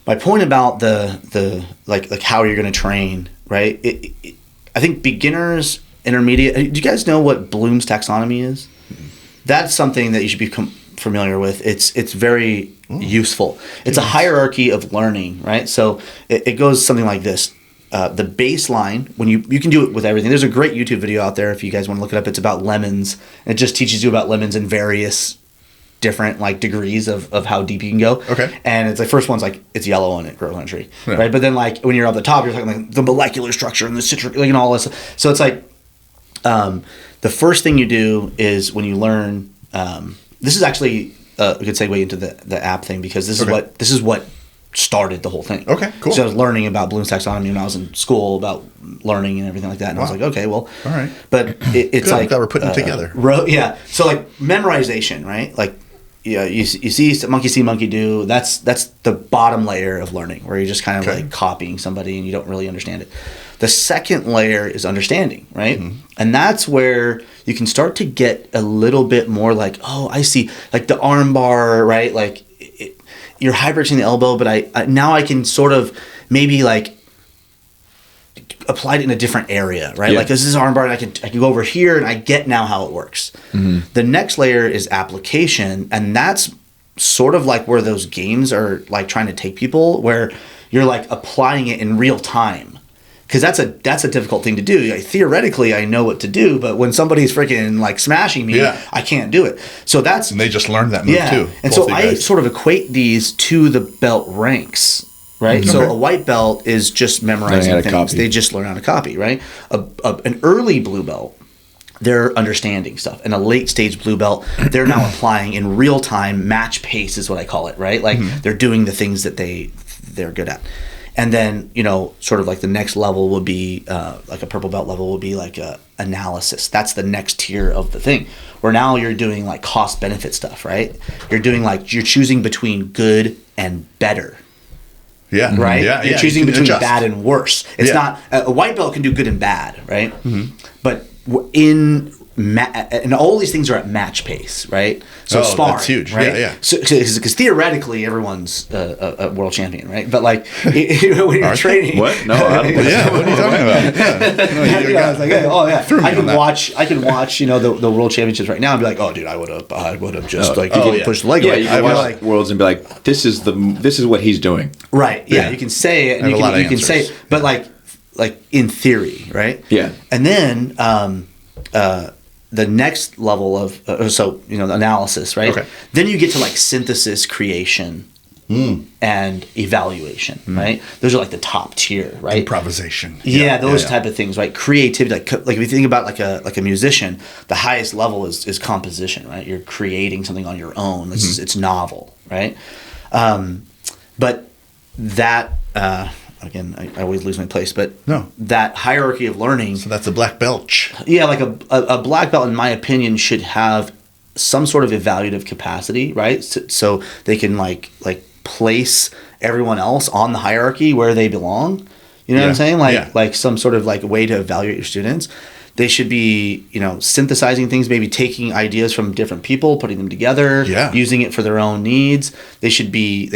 My point about the like how you're going to train, right? I think beginners, intermediate. Do you guys know what Bloom's taxonomy is? That's something that you should become familiar with. It's very useful. It's a hierarchy of learning, right? So it goes something like this. The baseline, when you can do it with everything. There's a great YouTube video out there if you guys want to look it up. It's about lemons. And it just teaches you about lemons in various different like degrees of how deep you can go. Okay. And it's like first one's like it's yellow and it grows on a tree, Yeah. right? But then like when you're up the top, you're talking like the molecular structure and the citric, like and all this. So it's like the first thing you do is when you learn. This is actually a good segue into the app thing because this is what started the whole thing. Okay, cool. So I was learning about Bloom's taxonomy when I was in school about learning and everything like that, and I was Wow. like, okay, well, All right. But it's Good, I'm like glad we're putting it together. Yeah. So like memorization, right? Like, yeah, you see monkey do. That's the bottom layer of learning where you're just kind of Okay. like copying somebody and you don't really understand it. The second layer is understanding, right? Mm-hmm. And that's where you can start to get a little bit more like, oh, I see, like the arm bar, right? Like you're hyperextending the elbow, but I now I can sort of maybe like apply it in a different area, right? Yeah. Like this is arm bar, and I can go over here, and I get now how it works. Mm-hmm. The next layer is application, and that's sort of like where those games are like trying to take people, where you're like applying it in real time. Because that's a difficult thing to do. Like, theoretically, I know what to do, but when somebody's freaking like smashing me, Yeah. I can't do it. So that's And they just learned that move too. and both so of you I guys. sort of equate these to the belt ranks, right? So Okay. a white belt is just memorizing Learning how to things. copy. They just learn how to copy, right? An early blue belt, they're understanding stuff. And a late stage blue belt, they're now applying in real time. Match pace is what I call it, right? Like they're doing the things that they're good at. And then, sort of like the next level would be, like a purple belt level would be like a analysis. That's the next tier of the thing. Where now you're doing like cost benefit stuff, right? You're doing like, you're choosing between good and better, Yeah. right? Yeah. You're yeah. choosing You can between adjust. bad and worse. It's Yeah. not, a white belt can do good and bad, right? But in and all these things are at match pace, right? So Oh, sparring, that's huge. right? Yeah, yeah. So because theoretically everyone's a world champion, right? But like when you're training, What? No, I don't. Yeah. What are you talking about? Yeah. No, you I was like, hey, oh yeah, Threw me I can on that. watch, the world championships right now and be like, oh dude, I would have just like you oh, can yeah. push the leg Yeah, away. you I can was watch like, Worlds and be like, this is what he's doing. right, yeah, Yeah. you can say it, and I have a lot of you can say answers. it, but like in theory, right? Yeah. And then the next level of analysis, right? Okay. Then you get to like synthesis, creation, and evaluation, right? Those are like the top tier, right? Improvisation. Yeah, those type of things, right? Creativity, like if you think about like a musician, the highest level is composition, right? You're creating something on your own. It's novel, right? But that again, I always lose my place, but that hierarchy of learning. So that's a black belt. Yeah, like a black belt, in my opinion, should have some sort of evaluative capacity, right? So they can like place everyone else on the hierarchy where they belong. You know what I'm saying? Like some sort of like way to evaluate your students. They should be, synthesizing things, maybe taking ideas from different people, putting them together, using it for their own needs. They should be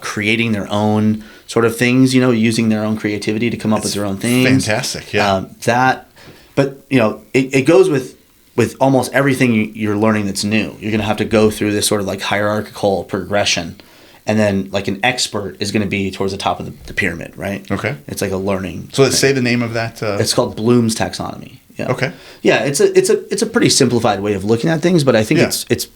creating their own sort of things, using their own creativity to come up with their own things. Fantastic, yeah. But it goes with almost everything you're learning that's new. You're going to have to go through this sort of like hierarchical progression. And then like an expert is going to be towards the top of the pyramid, right? Okay. It's like a learning. So let's say the name of that. It's called Bloom's taxonomy. Yeah. Okay. Yeah, it's a pretty simplified way of looking at things, but I think it's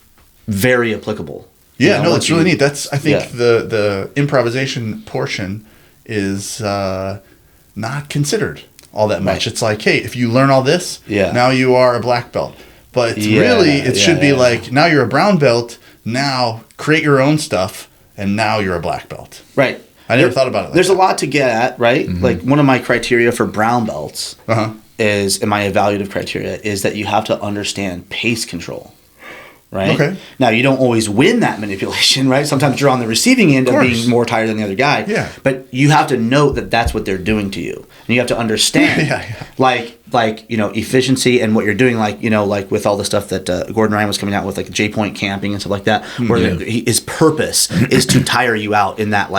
very applicable. Yeah, no, it's really neat. That's I think the improvisation portion is not considered all that much. It's like, hey, if you learn all this, now you are a black belt. But it should be like, now you're a brown belt, now create your own stuff, and now you're a black belt. Right. I never thought about it like There's that. a lot to get at, right? Mm-hmm. Like one of my criteria for brown belts is, and my evaluative criteria, is that you have to understand pace control. Right. Okay. Now you don't always win that manipulation, right? Sometimes you're on the receiving end of being more tired than the other guy. Yeah. But you have to note that that's what they're doing to you, and you have to understand, like efficiency and what you're doing, like with all the stuff that Gordon Ryan was coming out with, like J point camping and stuff like that, where his purpose is to tire you out in that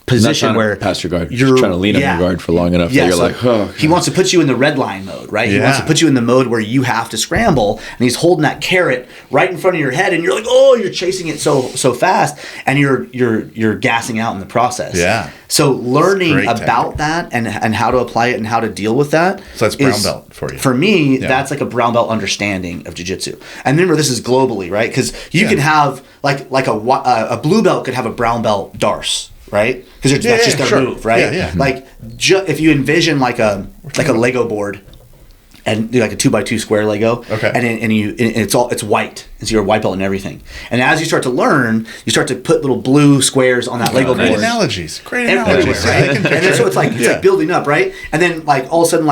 position where past your guard. You're trying to lean on your guard for long enough that you're like, oh. He wants to put you in the red line mode, right? He wants to put you in the mode where you have to scramble, and he's holding that carrot right in front of your head, and you're like, oh, you're chasing it so fast, and you're gassing out in the process. Yeah. So learning about that and how to apply it and how to deal with that. So that's brown belt for you. For me, that's like a brown belt understanding of jiu-jitsu. And remember, this is globally, right? Because you can have like a blue belt could have a brown belt darce. Right, because that's just their move, right? Yeah, yeah. Like, if you envision like a Lego board, and like a 2x2 square Lego, and it's white, and so you're a white belt and everything. And as you start to learn, you start to put little blue squares on that Lego board. Great analogies, right? And then so it's like building up, right? And then like all of a sudden,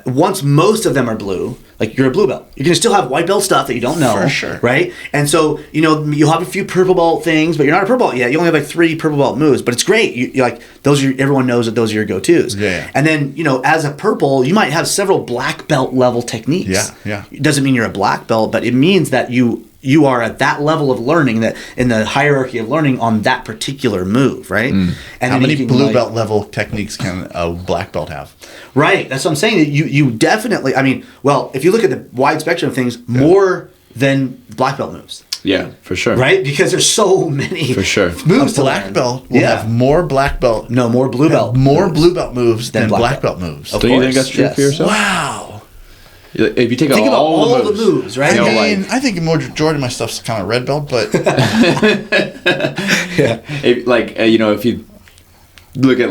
once most of them are blue, like you're a blue belt. You can still have white belt stuff that you don't know, for sure, right? And so you'll have a few purple belt things, but you're not a purple belt yet. You only have like 3 purple belt moves, but it's great. You like those are everyone knows that those are your go-tos. Yeah. And then as a purple, you might have several black belt level techniques. Yeah, yeah. It doesn't mean you're a black belt, but it means that you are at that level of learning, that in the hierarchy of learning on that particular move, right? And how many blue belt level techniques can a black belt have? Right, that's what I'm saying. You definitely, if you look at the wide spectrum of things, more than black belt moves. Yeah, for sure. Right? Because there's so many moves. A black belt will have more black belt. No, more blue belt. More blue belt moves than black belt moves. Do you think that's true for yourself? Wow. If you think about all the moves, right? I think majority of my stuff's kind of red belt, but if you look at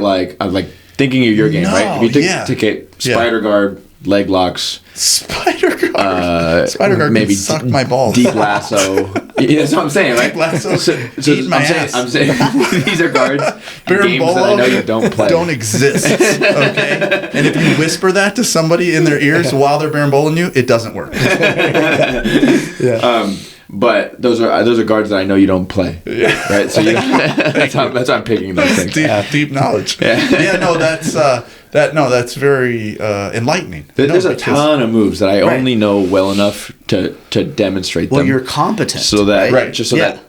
thinking of your game, right? If you take spider guard, leg locks, spider guard, maybe suck my balls, deep lasso. That's what I'm saying, right? Deep lasso, eat my ass. I'm saying these are guards. Games that I know you don't play. Don't exist. Okay, and if you whisper that to somebody in their ears while they're baramboling you, it doesn't work. But those are guards that I know you don't play. Yeah. Right. So that's how I'm picking those things. Deep knowledge. That's very enlightening. There's a ton of moves that I only know well enough to demonstrate them. Well, you're competent. So that that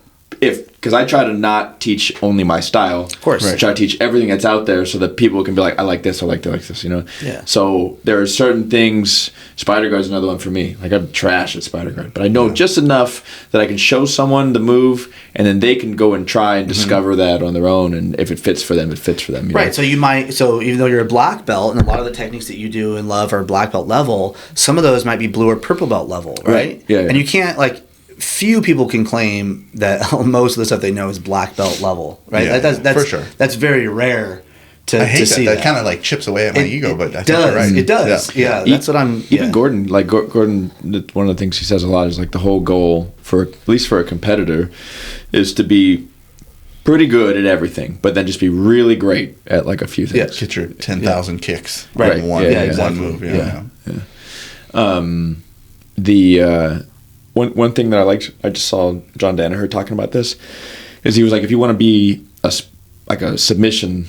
if because I try to not teach only my style. Of course. I try to teach everything that's out there so that people can be like, I like this, I like this, you know? Yeah. So there are certain things, Spider Guard's another one for me. Like I'm trash at Spider Guard, but I know just enough that I can show someone the move and then they can go and try and discover that on their own. And if it fits for them, it fits for them. You know? Right. So even though you're a black belt and a lot of the techniques that you do and love are black belt level, some of those might be blue or purple belt level, right? Yeah. And you can't few people can claim that most of the stuff they know is black belt level, right? Yeah, That's for sure. That's very rare I hate to see that. That kind of like chips away at my ego, but I think does. you're right. It does. Yeah, that's what I'm. Even yeah. Gordon, one of the things he says a lot is like the whole goal for at least for a competitor is to be pretty good at everything, but then just be really great at like a few things. Get your 10,000 kicks Right. in one, exactly. one move. One thing that I liked, I just saw John Danaher talking about this, is he was like, if you want to be a submission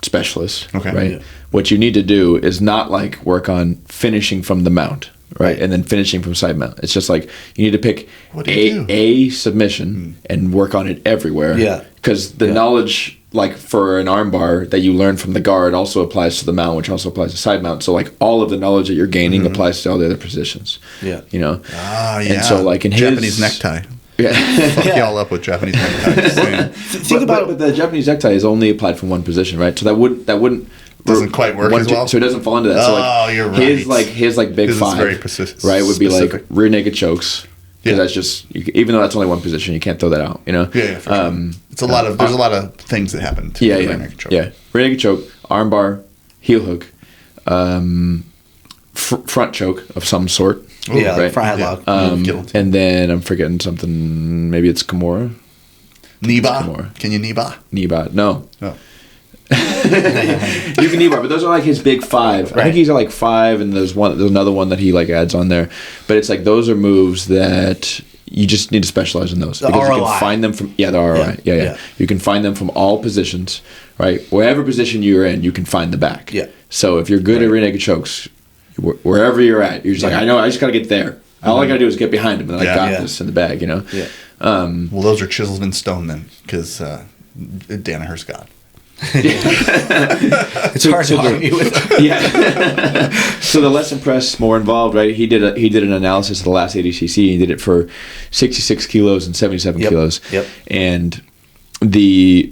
specialist, Okay. right? Yeah. What you need to do is not like work on finishing from the mount, right? And then finishing from side mount. It's just like you need to pick a submission and work on it everywhere. Yeah. Because the knowledge, like for an armbar that you learn from the guard, also applies to the mount, which also applies to side mount. So like all of the knowledge that you're gaining applies to all the other positions. Yeah. You know. Ah, yeah. And so like in Japanese his necktie. Yeah. Fuck y'all up with Japanese neckties. Man. Think about but the Japanese necktie is only applied from one position, right? So that wouldn't Doesn't quite work as well? So it doesn't fall into that. So You're right. his big His is five, very right? Would be specific. like rear naked chokes. Because that's just even though that's only one position, you can't throw that out. You know. Yeah, for sure. It's a lot of there's a lot of things that happen to rear naked choke. Yeah. Rear naked choke, arm bar, heel hook, front choke of some sort. Ooh, yeah, like right? front headlock. And then I'm forgetting something. Maybe it's Kimura. Knee bar. Kimura. Can you knee bar? Knee bar. No. Oh. You can knee bar, but those are like his big five. I think he's at like five, and there's another one that he like adds on there. But it's like those are moves that you just need to specialize in those because ROI. you can find them from the ROI. Yeah. You can find them from all positions, right? Wherever position you're in, you can find the back. Yeah. So if you're good at rear naked chokes, wherever you're at, you're just like, I know, I just got to get there. All I got to do is get behind him, and then I got this in the bag, you know? Yeah. Well, those are chiseled in stone then, because Danaher's God. It's hard to argue with. Yeah. So the less impressed, more involved, right? He did an analysis of the last ADCC. He did it for 66 kilos and 77 kilos. Yep. And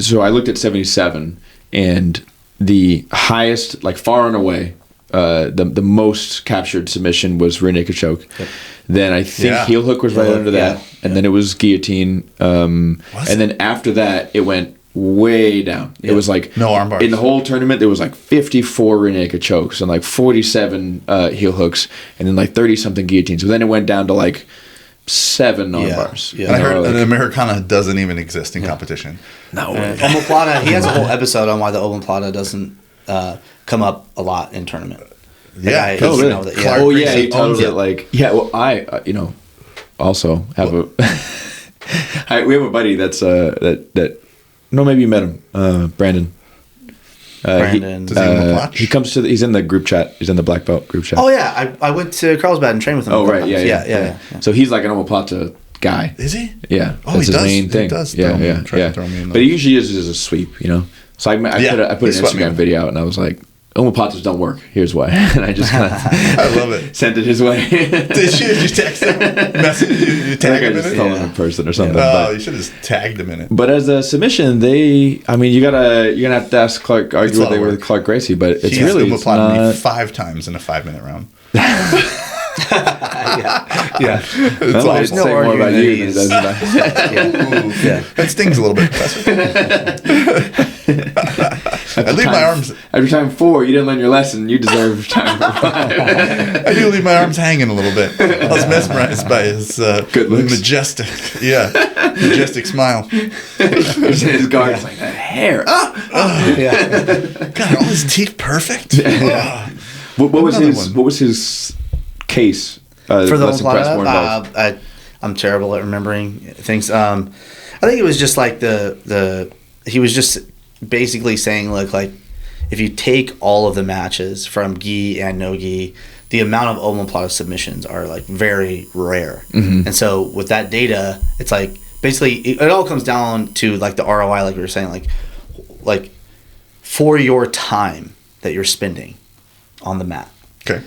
so I looked at 77, and the highest, like far and away, the most captured submission was rear naked choke. Yep. Then I think heel hook was right under that, and then it was guillotine. And then after that, it went way down. It was like no arm bars. In the whole tournament, there was like 54 rear naked chokes and like 47 heel hooks, and then like 30 something guillotines. But then it went down to like 7 arm bars. Yeah. And I heard an Americana doesn't even exist in competition. No. Omoplata. He has a whole episode on why the omoplata doesn't come up a Oh, a in tournament. Yeah. He tells it like well I also have we have a buddy that's no, maybe you met him, Brandon. Brandon. He's in the group chat. He's in the black belt group chat. Oh yeah, I went to Carlsbad and trained with him. Oh right, yeah. So he's like an omoplata guy. Is he? Yeah. Oh, that's he his does. main thing. He does Throw me in But he usually uses a sweep, you know. So I put an Instagram video out, and I was like, omoplatas don't work. Here's why. And I just kind of I love it. Sent it his way. Did you text him? You tagged him in it? I just told him in person or something. Oh, you should have just tagged him in it. But as a submission, you're gonna have to ask Clark, argue with Clark Gracie, but it's He's really omoplated me 5 times in a 5-minute round. Yeah. It's Well, always there's no say more about arguing you that than it does about That stings a little bit, Professor. I leave my arms. After time 4, you didn't learn your lesson. You deserve time 5. I do leave my arms hanging a little bit. I was mesmerized by his good looks. majestic smile. His guard's like that hair. God, are all his teeth perfect? What was his case? For the less impressed, more involved? I'm terrible at remembering things. I think it was just like he was just basically saying like if you take all of the matches from gi and no gi, the amount of omoplata submissions are like very rare. Mm-hmm. And so with that data, it's like basically it all comes down to like the ROI, like we were saying, like for your time that you're spending on the mat. Okay.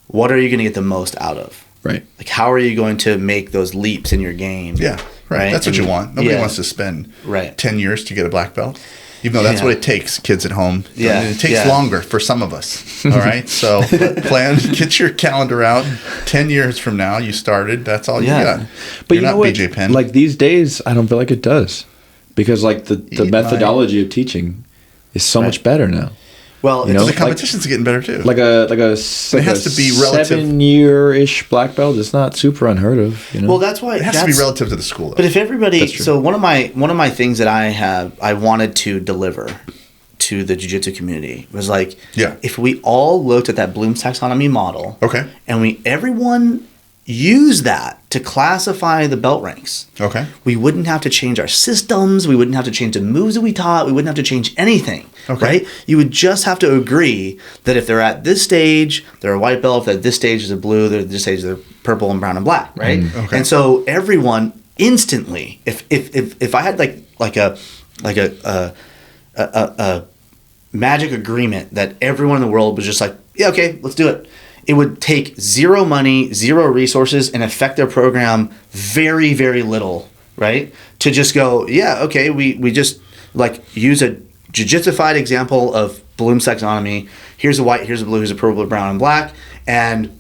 What are you going to get the most out of? Right. Like, how are you going to make those leaps in your game? Yeah. Right. That's what you want. Nobody wants to spend 10 years to get a black belt. Even though that's what it takes, kids at home. Yeah. It takes longer for some of us. All right. So get your calendar out. 10 years from now, you started. That's all you got. But You're you know not what? BJ Penn. Like these days, I don't feel like it does. Because like the methodology of teaching is so much better now. Well, You know, the competition's getting better too. Like a it has to be relative. 7-year-ish black belt is not super unheard of. You know? well, that's why It has to be relative to the school. Though. But if everybody, That's true. so one of my things that I wanted to deliver to the jiu-jitsu community was like, if we all looked at that Bloom's taxonomy model, and everyone used that to classify the belt ranks, we wouldn't have to change our systems, we wouldn't have to change the moves that we taught, we wouldn't have to change anything, right? You would just have to agree that if they're at this stage, they're a white belt, if they're at this stage is a blue, they're at this stage they're purple and brown and black, right? And so everyone instantly, if I had like a magic agreement that everyone in the world was just like, yeah, okay, let's do it. It would take zero money, zero resources, and affect their program very, very little, right? To just go, yeah, okay, we just like use a jiu-jitsu-fied example of Bloom's taxonomy. Here's a white, here's a blue, here's a purple, brown, and black, and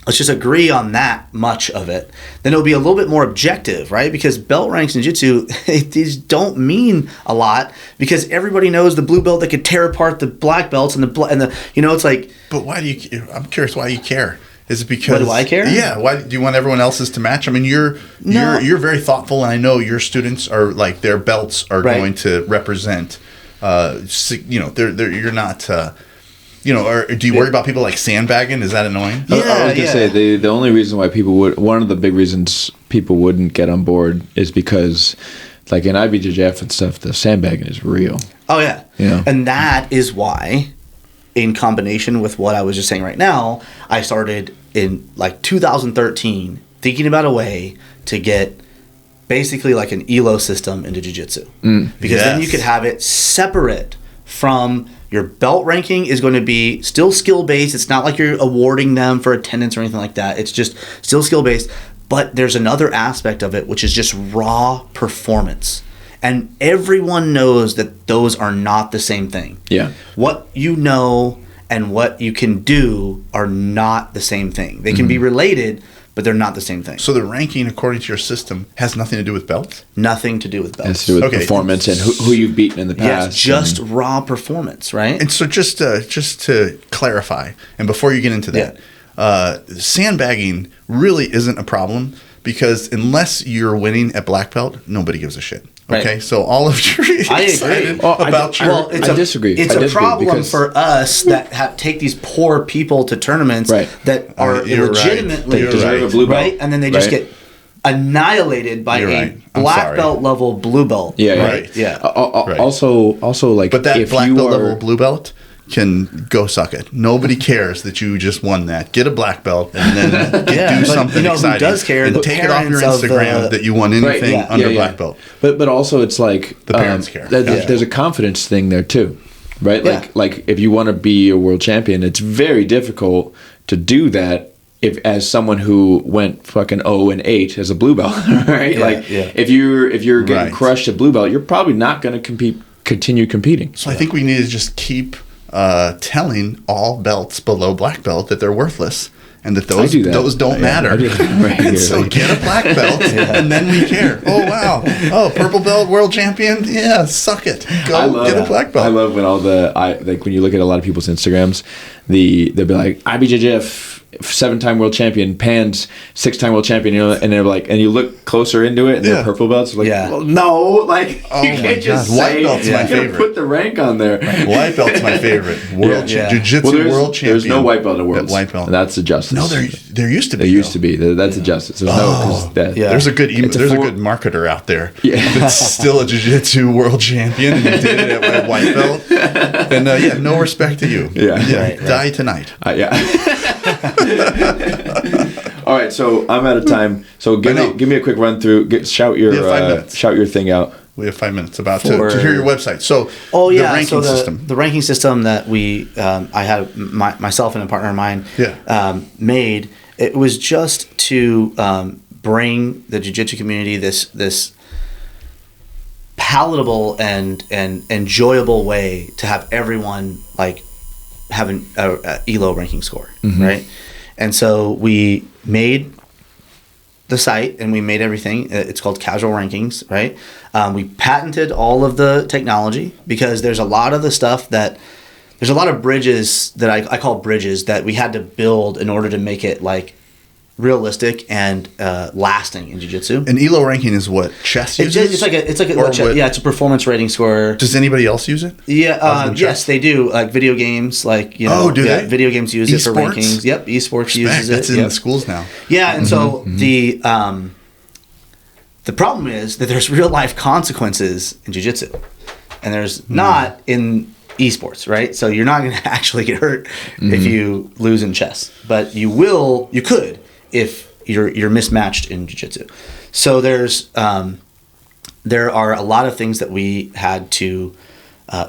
let's just agree on that much of it. Then it'll be a little bit more objective, right? Because belt ranks in jiu-jitsu, these don't mean a lot because everybody knows the blue belt that could tear apart the black belts and the it's like. But why do you? I'm curious why you care. Is it because? Why do I care? Yeah. Why do you want everyone else's to match? I mean, you're very thoughtful, and I know your students are like their belts are going to represent. You're not. Or do you worry about people like sandbagging? Is that annoying? I was gonna say the only reason why one of the big reasons people wouldn't get on board is because, like in IBJJF and stuff, the sandbagging is real. Oh yeah, and that is why, in combination with what I was just saying right now, I started in like 2013 thinking about a way to get basically like an ELO system into jiu-jitsu because then you could have it separate from. Your belt ranking is going to be still skill-based. It's not like you're awarding them for attendance or anything like that. It's just still skill-based. But there's another aspect of it, which is just raw performance. And everyone knows that those are not the same thing. Yeah. What you know and what you can do are not the same thing. They can be related, but they're not the same thing. So the ranking, according to your system, has nothing to do with belts? Nothing to do with belts. It has to do with performance and who you've beaten in the past. Just raw performance, right? And so just to clarify, and before you get into that, sandbagging really isn't a problem because unless you're winning at black belt, nobody gives a shit. Okay, so all of your excited about your. I disagree. It's a problem for us that take these poor people to tournaments that are legitimately deserve a blue belt, right, and then they just get annihilated by a black belt level blue belt. Also, like, but that if black you belt level blue belt can go suck it. Nobody cares that you just won that. Get a black belt and then do something exciting. Who does care? And take it off your Instagram that you won anything under black belt. But also it's like the parents care. There's a confidence thing there too, right? Like if you want to be a world champion, it's very difficult to do that. As someone who went fucking 0-8 as a blue belt, right? If you're getting crushed at blue belt, you're probably not going to continue competing. So I think we need to just keep telling all belts below black belt that they're worthless and that those don't matter. And so get a black belt and then we care. Oh wow! Oh, purple belt world champion. Yeah, suck it. Go get a black belt. I love when when you look at a lot of people's Instagrams, they'll be like IBJJF 7-time world champion, Pan's 6-time world champion, and they're like, and you look closer into it, and they're purple belts. Like, well, no, like you can't just say white belt's my favorite. Put the rank on there. White belt's my favorite. Jiu-jitsu world champion. There's no white belt in worlds. White belt. That's a justice. No, there used to be. There used to be. That's a justice. There's a good marketer out there that's still a jiu-jitsu world champion and you did it at white belt. And no respect to you. Die tonight. All right, so I'm out of time. So give me a quick run through. Shout your 5 minutes. shout your thing out. We have 5 minutes to hear your website. So, the ranking system. The ranking system that I had myself and a partner of mine made. It was just to bring the jiu-jitsu community this palatable and enjoyable way to have everyone like have an ELO ranking score, right? And so we made the site and we made everything. It's called Casual Rankings, right? We patented all of the technology because there's a lot of the stuff there's a lot of bridges that I call bridges that we had to build in order to make it like realistic and lasting in jiu-jitsu. And ELO ranking is what chess uses? It's a performance rating score. Does anybody else use it? Yeah, yes, they do. Like video games, like do they? Video games use it for Esports? rankings. Yep, esports uses it. That's in the schools now. Yeah, and so the problem is that there's real life consequences in jiu-jitsu, and there's not in esports, right? So you're not going to actually get hurt if you lose in chess, but you could if you're mismatched in jiu-jitsu. So there are a lot of things that we had to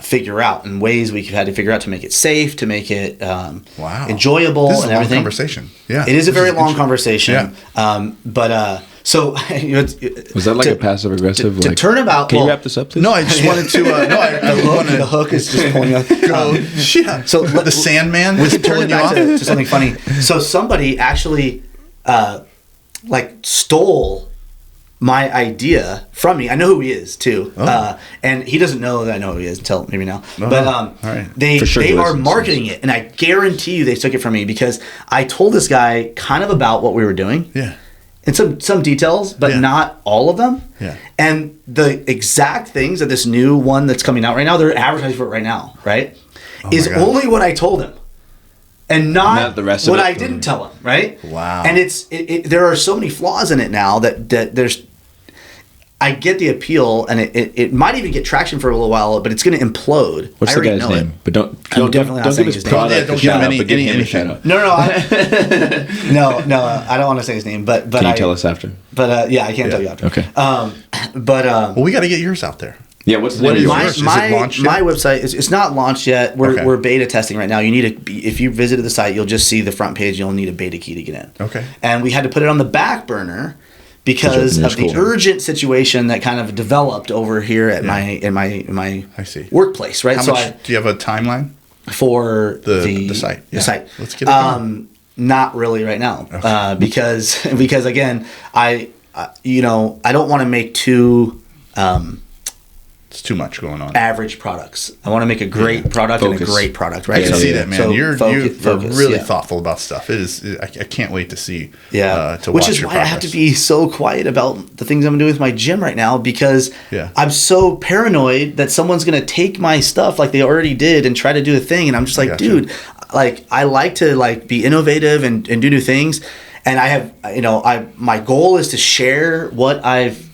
figure out and ways we had to figure out to make it safe, to make it enjoyable this is and a long everything. Conversation. Yeah, it is a very long conversation. Yeah. So Was that like a passive aggressive? To turn about? Can you wrap this up, please? No, I just wanted to. The hook is just pulling up. Yeah. So the Sandman We is can turn pulling it you back off. to something funny. So somebody actually stole my idea from me. I know who he is too, and he doesn't know that I know who he is until maybe now. But all right. they For sure are marketing it, and I guarantee you they took it from me because I told this guy kind of about what we were doing. Yeah. And some details, but not all of them. Yeah. And the exact things that this new one that's coming out right now, they're advertising for it right now, right? Is God. only what I told him. And not the rest of what it. I didn't tell him, right? Wow. And there are so many flaws in it now that there's I get the appeal, and it might even get traction for a little while, but it's going to implode. What's I the already guy's know name? it. But don't definitely not give saying his his name. product Don't a give him shout out, but give him a anything. shout out. No, I don't want to say his name, but Can you tell us after? But yeah, I can't tell you after. Okay. Well, we got to get yours out there. Yeah, what's the name What of is yours? yours? Is it launched yet? My website it's not launched yet. Okay. We're beta testing right now. You need if you visited the site, you'll just see the front page. You'll need a beta key to get in. Okay. And we had to put it on the back burner because of the urgent situation that kind of developed over here at my I see. workplace. Right. How much do you have a timeline for the site? The site. Let's get it going. Not really right now, because again, I don't want to make too. It's too much going on. Average products. I want to make a great product and a great product, right? I can see that, man. So You're focus, really thoughtful about stuff. It is. I can't wait to see. Yeah, to which watch is your why I have progress. to be so quiet about the things I'm doing with my gym right now because I'm so paranoid that someone's gonna take my stuff like they already did and try to do a thing, and I'm just like, Gotcha. dude, like I like to like be innovative and do new things, and I have my goal is to share what I've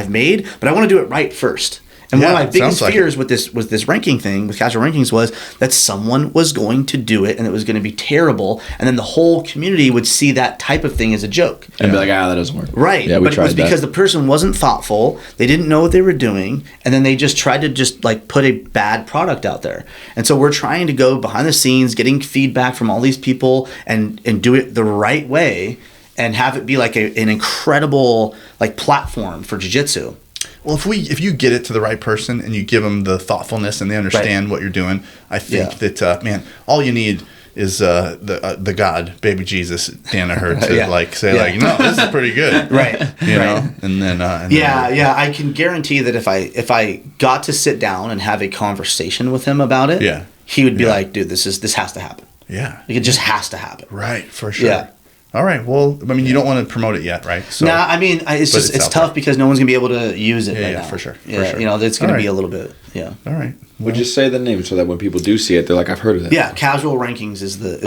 made, but I want to do it right first. And one of my biggest fears with this ranking thing, with casual rankings, was that someone was going to do it and it was going to be terrible, and then the whole community would see that type of thing as a joke. And be like, that doesn't work. Right. Yeah, but it was because the person wasn't thoughtful, they didn't know what they were doing, and then they just tried to just like put a bad product out there. And so we're trying to go behind the scenes, getting feedback from all these people and do it the right way and have it be like an incredible like platform for jiu-jitsu. Well, if you get it to the right person and you give them the thoughtfulness and they understand what you're doing, I think that man, all you need is the God, baby Jesus, Danaher to say no, this is pretty good, right? You know, and then I can guarantee that if I got to sit down and have a conversation with him about it, he would be like, dude, this has to happen. Yeah, like, it just has to happen. Right, for sure. Yeah. All right. Well, I mean, you don't want to promote it yet, right? So, I mean, it's tough because no one's gonna be able to use it. Now. For sure. Yeah, for sure. It's gonna be a little bit. Yeah. All right. Would you say the name so that when people do see it, they're like, I've heard of that? Yeah, Casual Rankings is the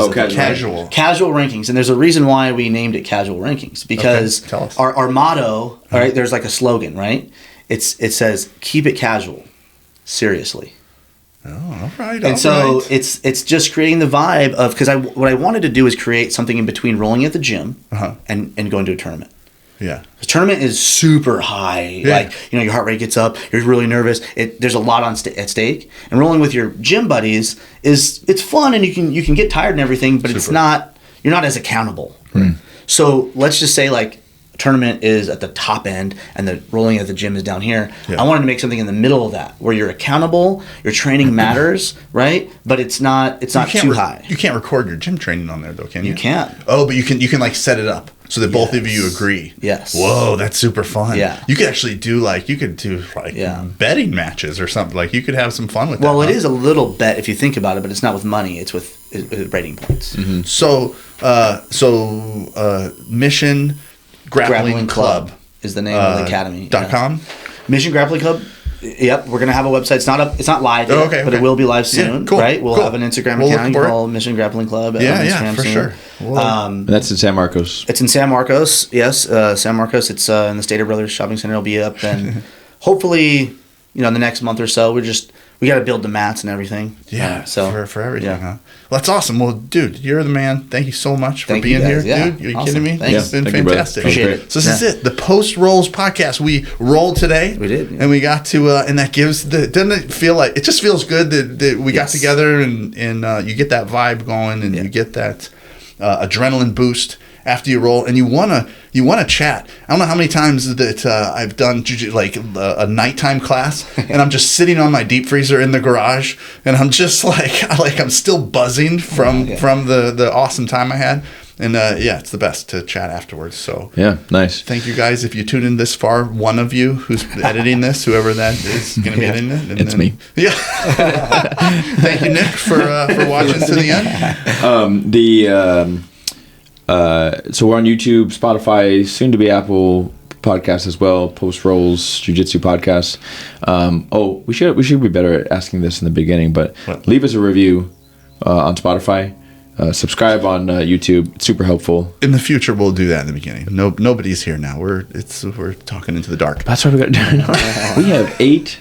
casual Rankings, and there's a reason why we named it Casual Rankings because Tell us. our motto. All right, there's like a slogan, right? It says keep it casual, seriously. all right. And so it's just creating the vibe of, because what I wanted to do is create something in between rolling at the gym and going to a tournament. Yeah. The tournament is super high. Yeah. Like, your heart rate gets up. You're really nervous. There's a lot at stake. And rolling with your gym buddies it's fun, and you can get tired and everything, but you're not as accountable. Right. So let's just say like a tournament is at the top end and the rolling at the gym is down here. Yeah. I wanted to make something in the middle of that where you're accountable, your training matters, right? But it's not too high. You can't record your gym training on there though, can you? You can. Oh, but you can like set it up so that both of you agree. Yes. Whoa, that's super fun. Yeah. You could actually do betting matches or something. Like you could have some fun with that. Well, it is a little bet if you think about it, but it's not with money. It's with rating points. Mm-hmm. So Mission Grappling Club is the name of the academy. .com. Mission Grappling Club. Yep, we're gonna have a website. It's not live yet, but it will be live soon. Cool, right? We'll cool. have an Instagram We'll account look for it. called Mission Grappling Club. Yeah, for sure. And that's in San Marcos. It's in San Marcos. Yes, San Marcos. It's in the Stater Brothers Shopping Center. It'll be up, and hopefully, in the next month or so, we got to build the mats and everything. Yeah, for everything, yeah. huh? Well, that's awesome. Well, dude, you're the man. Thank you so much for being here, Yeah. dude. Are you Awesome. kidding me? Thanks. It's been Thank you, brother. fantastic. Appreciate it. So this is it, the Post Rolls podcast. We rolled today. We did, yeah. and we got to, and that gives doesn't it feel like it just feels good that we got together and you get that vibe going and you get that adrenaline boost after you roll, and you wanna chat. I don't know how many times that I've done like a nighttime class, and I'm just sitting on my deep freezer in the garage, and I'm just like I'm still buzzing from the awesome time I had, and it's the best to chat afterwards. So Yeah, nice. thank you guys if you tuned in this far. One of you who's editing this, whoever that is, going to be editing it. And It's me. Yeah. Thank you, Nick, for watching to the end. So we're on YouTube, Spotify, soon to be Apple Podcasts as well. Post Rolls Jiu Jitsu podcast. We should be better at asking this in the beginning, but leave us a review on Spotify. Subscribe on YouTube. It's super helpful. In the future, we'll do that in the beginning. Nobody's here now. We're talking into the dark. That's what we got to do. We have eight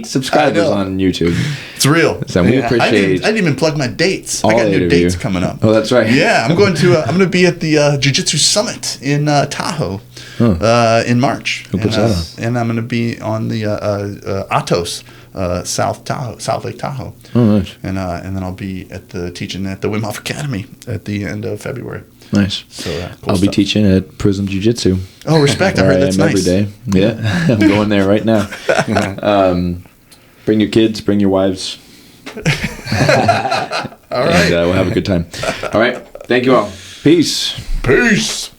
subscribers on YouTube. It's real. So we appreciate. I didn't even plug my dates. I all got new 8 of dates you. coming up. Oh, that's right. Yeah, I'm going to be at the Jiu Jitsu Summit in Tahoe in March. Who puts that on? And I'm going to be on the Atos South Lake Tahoe. Oh, nice. And then I'll be teaching at the Wim Hof Academy at the end of February. Nice. So cool I'll be stuff. teaching at Prism Jiu Jitsu. Oh, respect! I heard that's every nice. day. Yeah, I'm going there right now. Bring your kids, bring your wives. All right. And we'll have a good time. All right. Thank you all. Peace. Peace.